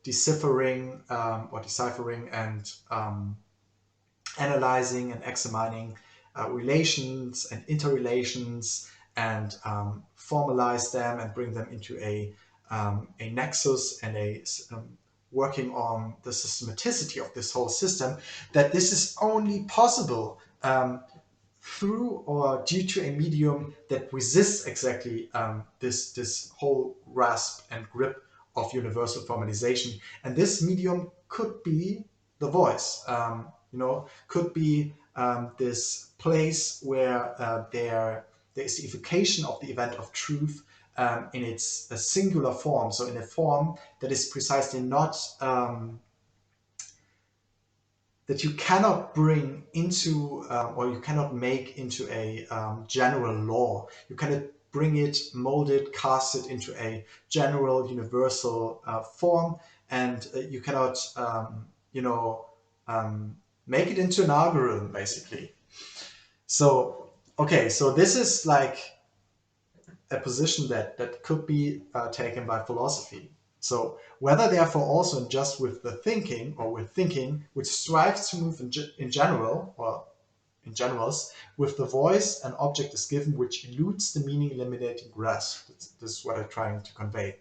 deciphering, or deciphering, and analyzing and examining relations and interrelations, and formalize them and bring them into a nexus, and working on the systematicity of this whole system, that this is only possible through or due to a medium that resists exactly this whole grasp and grip of universal formalization. And this medium could be the voice, could be this place where there there is the evocation of the event of truth in its a singular form, so in a form that is precisely not that you cannot bring into or you cannot make into a general law. You cannot bring it, mold it, cast it into a general, universal form, and you cannot, make it into an algorithm, basically. So, okay, so this is like a position that could be taken by philosophy. So whether therefore also just with the thinking or with thinking, which strives to move in general or in generals, with the voice, an object is given which eludes the meaning eliminating grasp. This is what I'm trying to convey.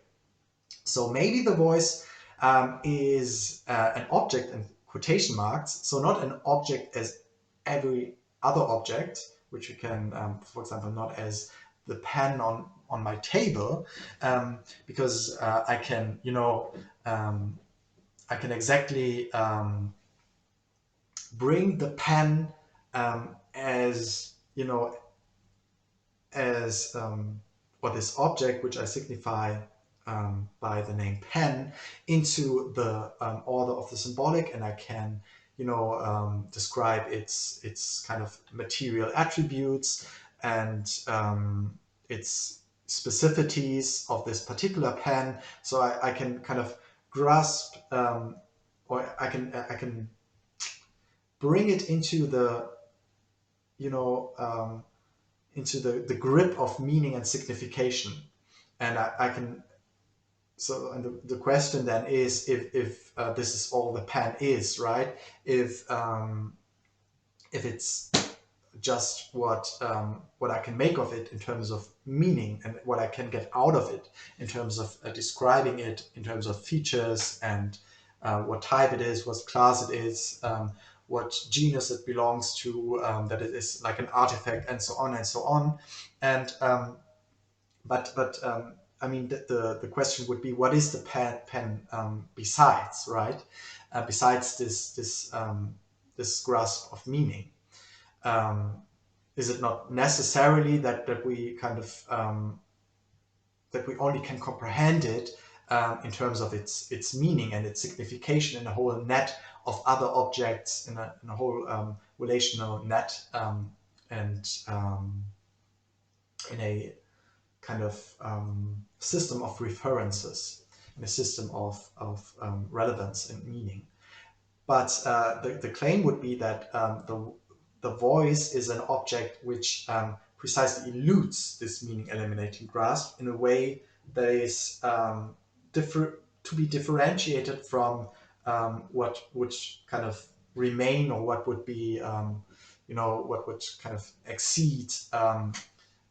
So maybe the voice is an object in quotation marks, so not an object as every other object, which we can, for example, not as the pen on my table, because I can, I can exactly bring the pen as, as or this object which I signify by the name pen into the order of the symbolic, and I can describe its kind of material attributes and its specificities of this particular pen. So I can kind of grasp or I can bring it into the into the grip of meaning and signification. And I can, so and the question then is if this is all the pen is, right? If it's just what I can make of it in terms of meaning and what I can get out of it in terms of describing it in terms of features and what type it is, what class it is, what genus it belongs to, that it is like an artifact, and so on and so on. And but I mean, the question would be, what is the pen besides, right? Besides this grasp of meaning. Is it not necessarily that we kind of that we only can comprehend it in terms of its meaning and its signification in a whole net of other objects, in a whole relational net, and in a kind of system of references, in a system of relevance and meaning. But the claim would be that the voice is an object which precisely eludes this meaning eliminating grasp in a way that is to be differentiated from what would kind of remain, or what would be, what would kind of exceed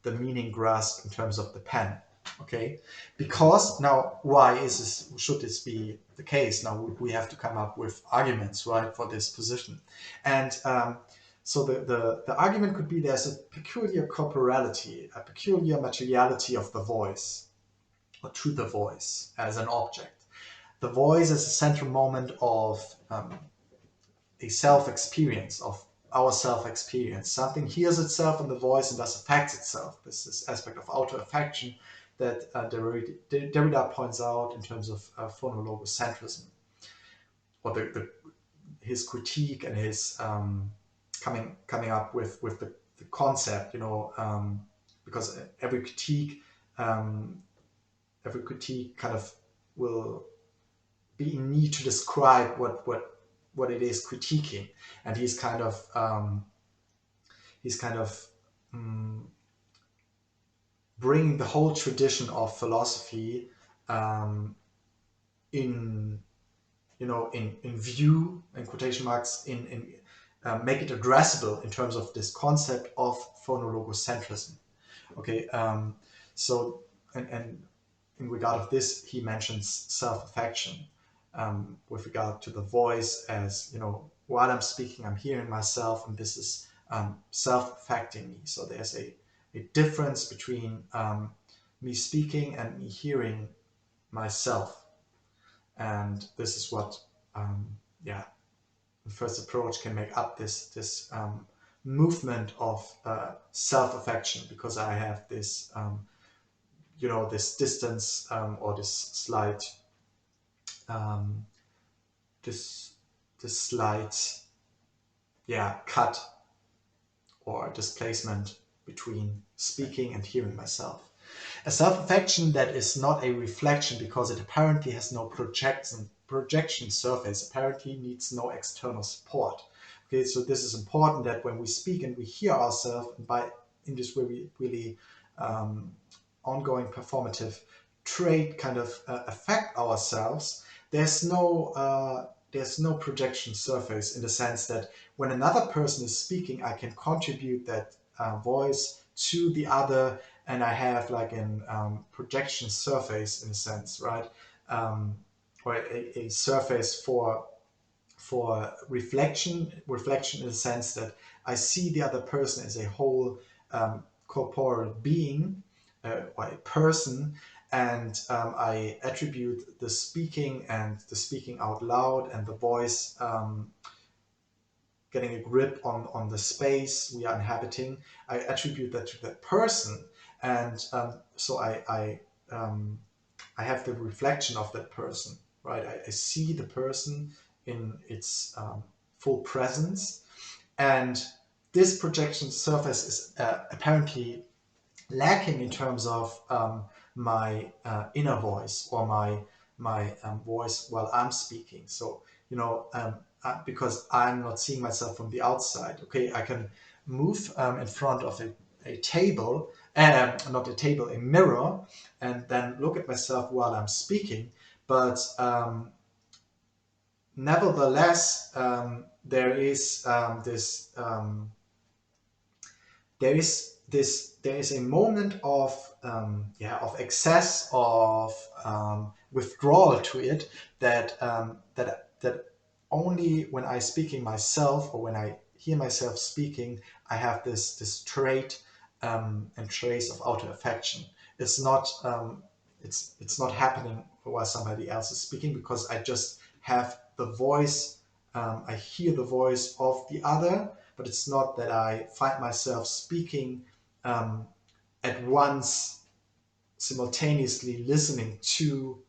the meaning grasp in terms of the pen. Okay, because now, why is this? Should this be the case? Now we have to come up with arguments, right, for this position, and so the argument could be there's a peculiar corporality, a peculiar materiality of the voice, or to the voice as an object. The voice is a central moment of a self-experience, of our self-experience. Something hears itself in the voice and thus affects itself. This aspect of auto-affection that Derrida points out in terms of phonologocentrism, or his critique and his coming up with the concept, because every critique kind of will be in need to describe what it is critiquing, and he's kind of bringing the whole tradition of philosophy in view, in quotation marks, in make it addressable in terms of this concept of phonologocentrism. Okay, so and in regard of this, he mentions self-affection with regard to the voice as, while I'm speaking, I'm hearing myself, and this is self-affecting me. So there's a difference between me speaking and me hearing myself. And this is what, the first approach can make up this movement of self-affection, because I have this, this distance, or this slight, um, this this slight, cut or displacement between speaking and hearing myself. A self-affection that is not a reflection, because it apparently has no projection surface, apparently needs no external support. Okay, so this is important, that when we speak and we hear ourselves, and by in this really, really ongoing performative trait kind of affect ourselves, there's no projection surface, in the sense that when another person is speaking, I can contribute that voice to the other, and I have like an projection surface, in a sense, right? Or a surface for reflection, in the sense that I see the other person as a whole corporeal being, or a person, and I attribute the speaking and the speaking out loud and the voice getting a grip on the space we are inhabiting. I attribute that to that person, and so I have the reflection of that person, right? I see the person in its full presence, and this projection surface is apparently lacking in terms of my inner voice, or my voice while I'm speaking. So because I'm not seeing myself from the outside. Okay, I can move in front of a table, not a table, a mirror, and then look at myself while I'm speaking. But nevertheless, there is a moment of of excess, of withdrawal to it, that only when I speaking myself, or when I hear myself speaking, I have this trait and trace of outer affection. It's not it's not happening while somebody else is speaking, because I just have the voice. I hear the voice of the other, but it's not that I find myself speaking at once, simultaneously listening to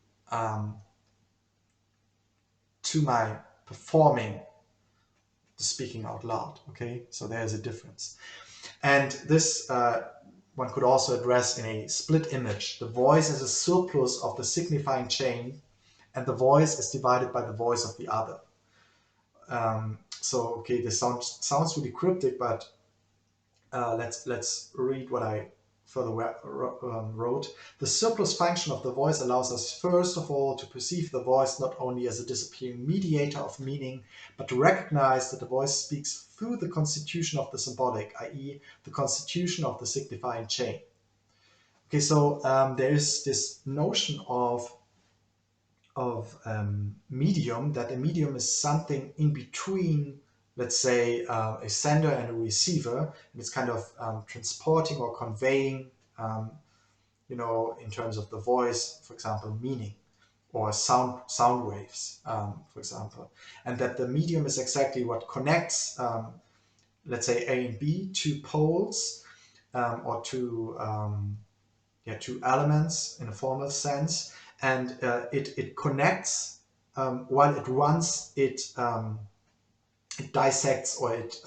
my performing the speaking out loud. Okay, so there's a difference, and this one could also address in a split image. The voice is a surplus of the signifying chain, and the voice is divided by the voice of the other. So okay, this sounds really cryptic, but let's read what I further wrote. The surplus function of the voice allows us, first of all, to perceive the voice not only as a disappearing mediator of meaning, but to recognize that the voice speaks through the constitution of the symbolic, i.e., the constitution of the signifying chain. Okay, so there is this notion of medium, that a medium is something in between, let's say, a sender and a receiver, and it's kind of transporting or conveying, in terms of the voice, for example, meaning, or sound waves, for example, and that the medium is exactly what connects, let's say, A and B, two poles, or two elements in a formal sense, and it connects, while it runs, it dissects, or it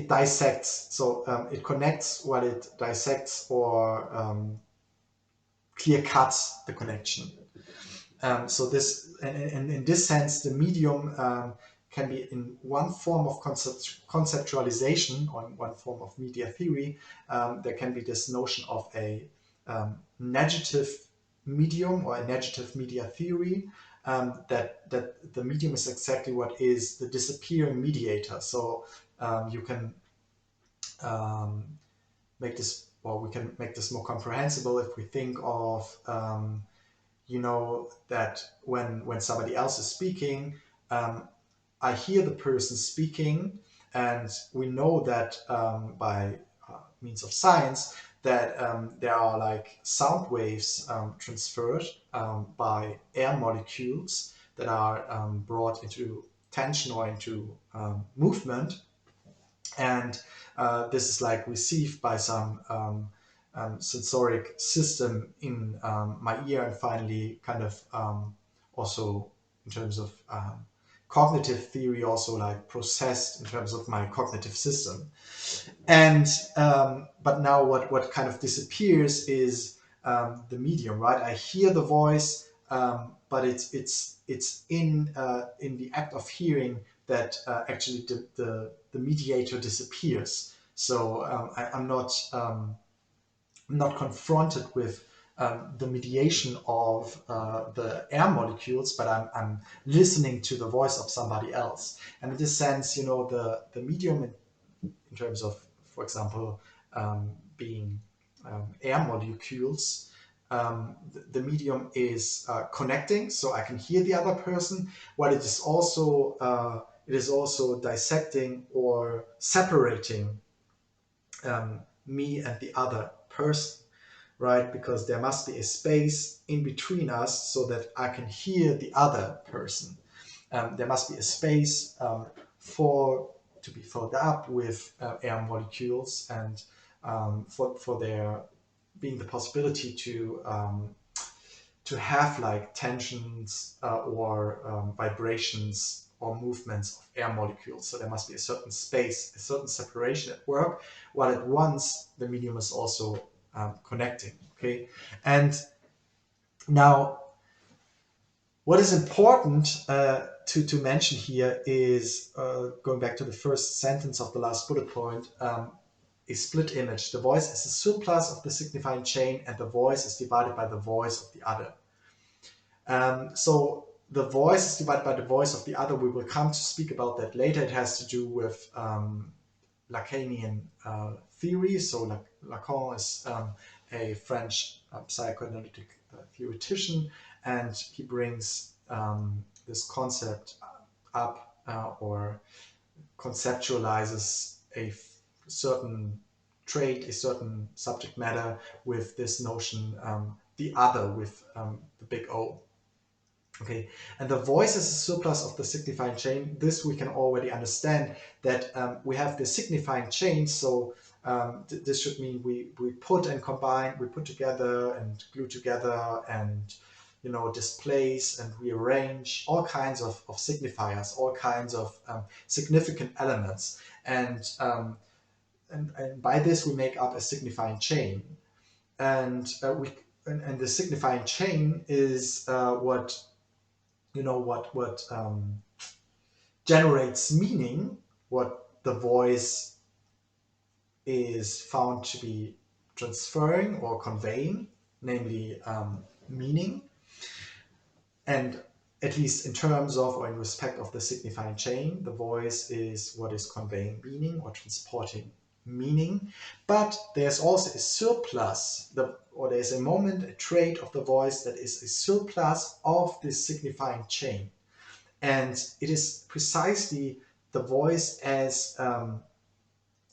dissects. So it connects while it dissects, or clear cuts the connection. So this, and in this sense, the medium can be in one form of conceptualization, or in one form of media theory. There can be this notion of a negative medium, or a negative media theory, that the medium is exactly what is the disappearing mediator. So you can make this, or we can make this more comprehensible if we think of that when somebody else is speaking, I hear the person speaking, and we know that by means of science, that there are like sound waves transferred by air molecules that are brought into tension or into movement. And this is like received by some sensoric system in my ear, and finally kind of also in terms of cognitive theory, also like processed in terms of my cognitive system. And but now what kind of disappears is the medium, right? I hear the voice, but it's in the act of hearing that actually the mediator disappears. So I'm not confronted with the mediation of the air molecules, but I'm listening to the voice of somebody else. And in this sense, you know, the medium in terms of, for example, being air molecules, the medium is connecting, so I can hear the other person, while it is also dissecting or separating me and the other person, right? Because there must be a space in between us so that I can hear the other person. There must be a space to be filled up with air molecules, and for there being the possibility to have like tensions or vibrations or movements of air molecules. So there must be a certain space, a certain separation at work, while at once the medium is also connecting. Okay, and now what is important to mention here is going back to the first sentence of the last bullet point. A split image. The voice is a surplus of the signifying chain, and the voice is divided by the voice of the other. So the voice is divided by the voice of the other. We will come to speak about that later. It has to do with Lacanian theory. So Lacan is a French psychoanalytic theoretician, and he brings this concept up or conceptualizes a certain trait, a certain subject matter with this notion, the other with the big O. Okay, and the voice is a surplus of the signifying chain. This we can already understand that we have the signifying chain. So this should mean we put and combine, we put together and glue together and, you know, displace and rearrange all kinds of signifiers, all kinds of significant elements. And by this we make up a signifying chain. And and the signifying chain is what generates meaning, what the voice is found to be transferring or conveying, namely meaning. And at least in terms of or in respect of the signifying chain, the voice is what is conveying meaning or transporting meaning. But there's also a surplus, or there's a moment, a trait of the voice that is a surplus of this signifying chain. And it is precisely the voice as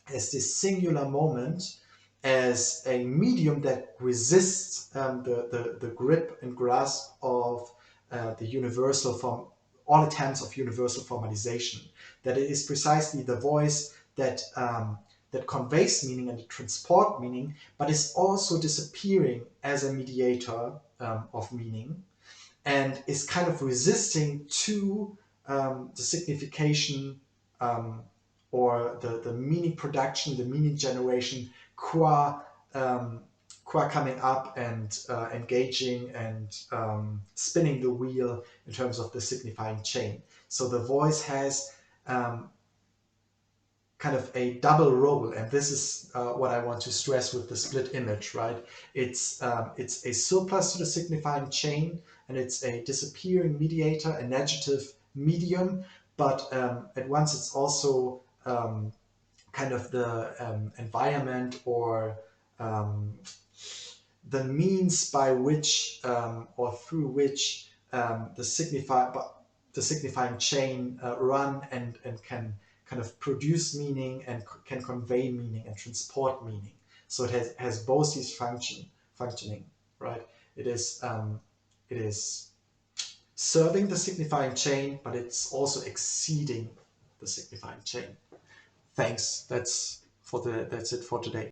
this singular moment, as a medium that resists the grip and grasp of the universal form, all attempts of universal formalization. That it is precisely the voice that that conveys meaning and transport meaning, but is also disappearing as a mediator of meaning, and is kind of resisting to the signification or the meaning production, the meaning generation, qua coming up and engaging and spinning the wheel in terms of the signifying chain. So the voice has kind of a double role, and this is what I want to stress with the split image, right? It's a surplus to the signifying chain, and it's a disappearing mediator, an adjective medium, but at once it's also kind of the environment or the means by which or through which the signifying chain run and can kind of produce meaning and can convey meaning and transport meaning. So it has both these functioning, right? It is serving the signifying chain, but it's also exceeding the signifying chain. Thanks. That's it for today.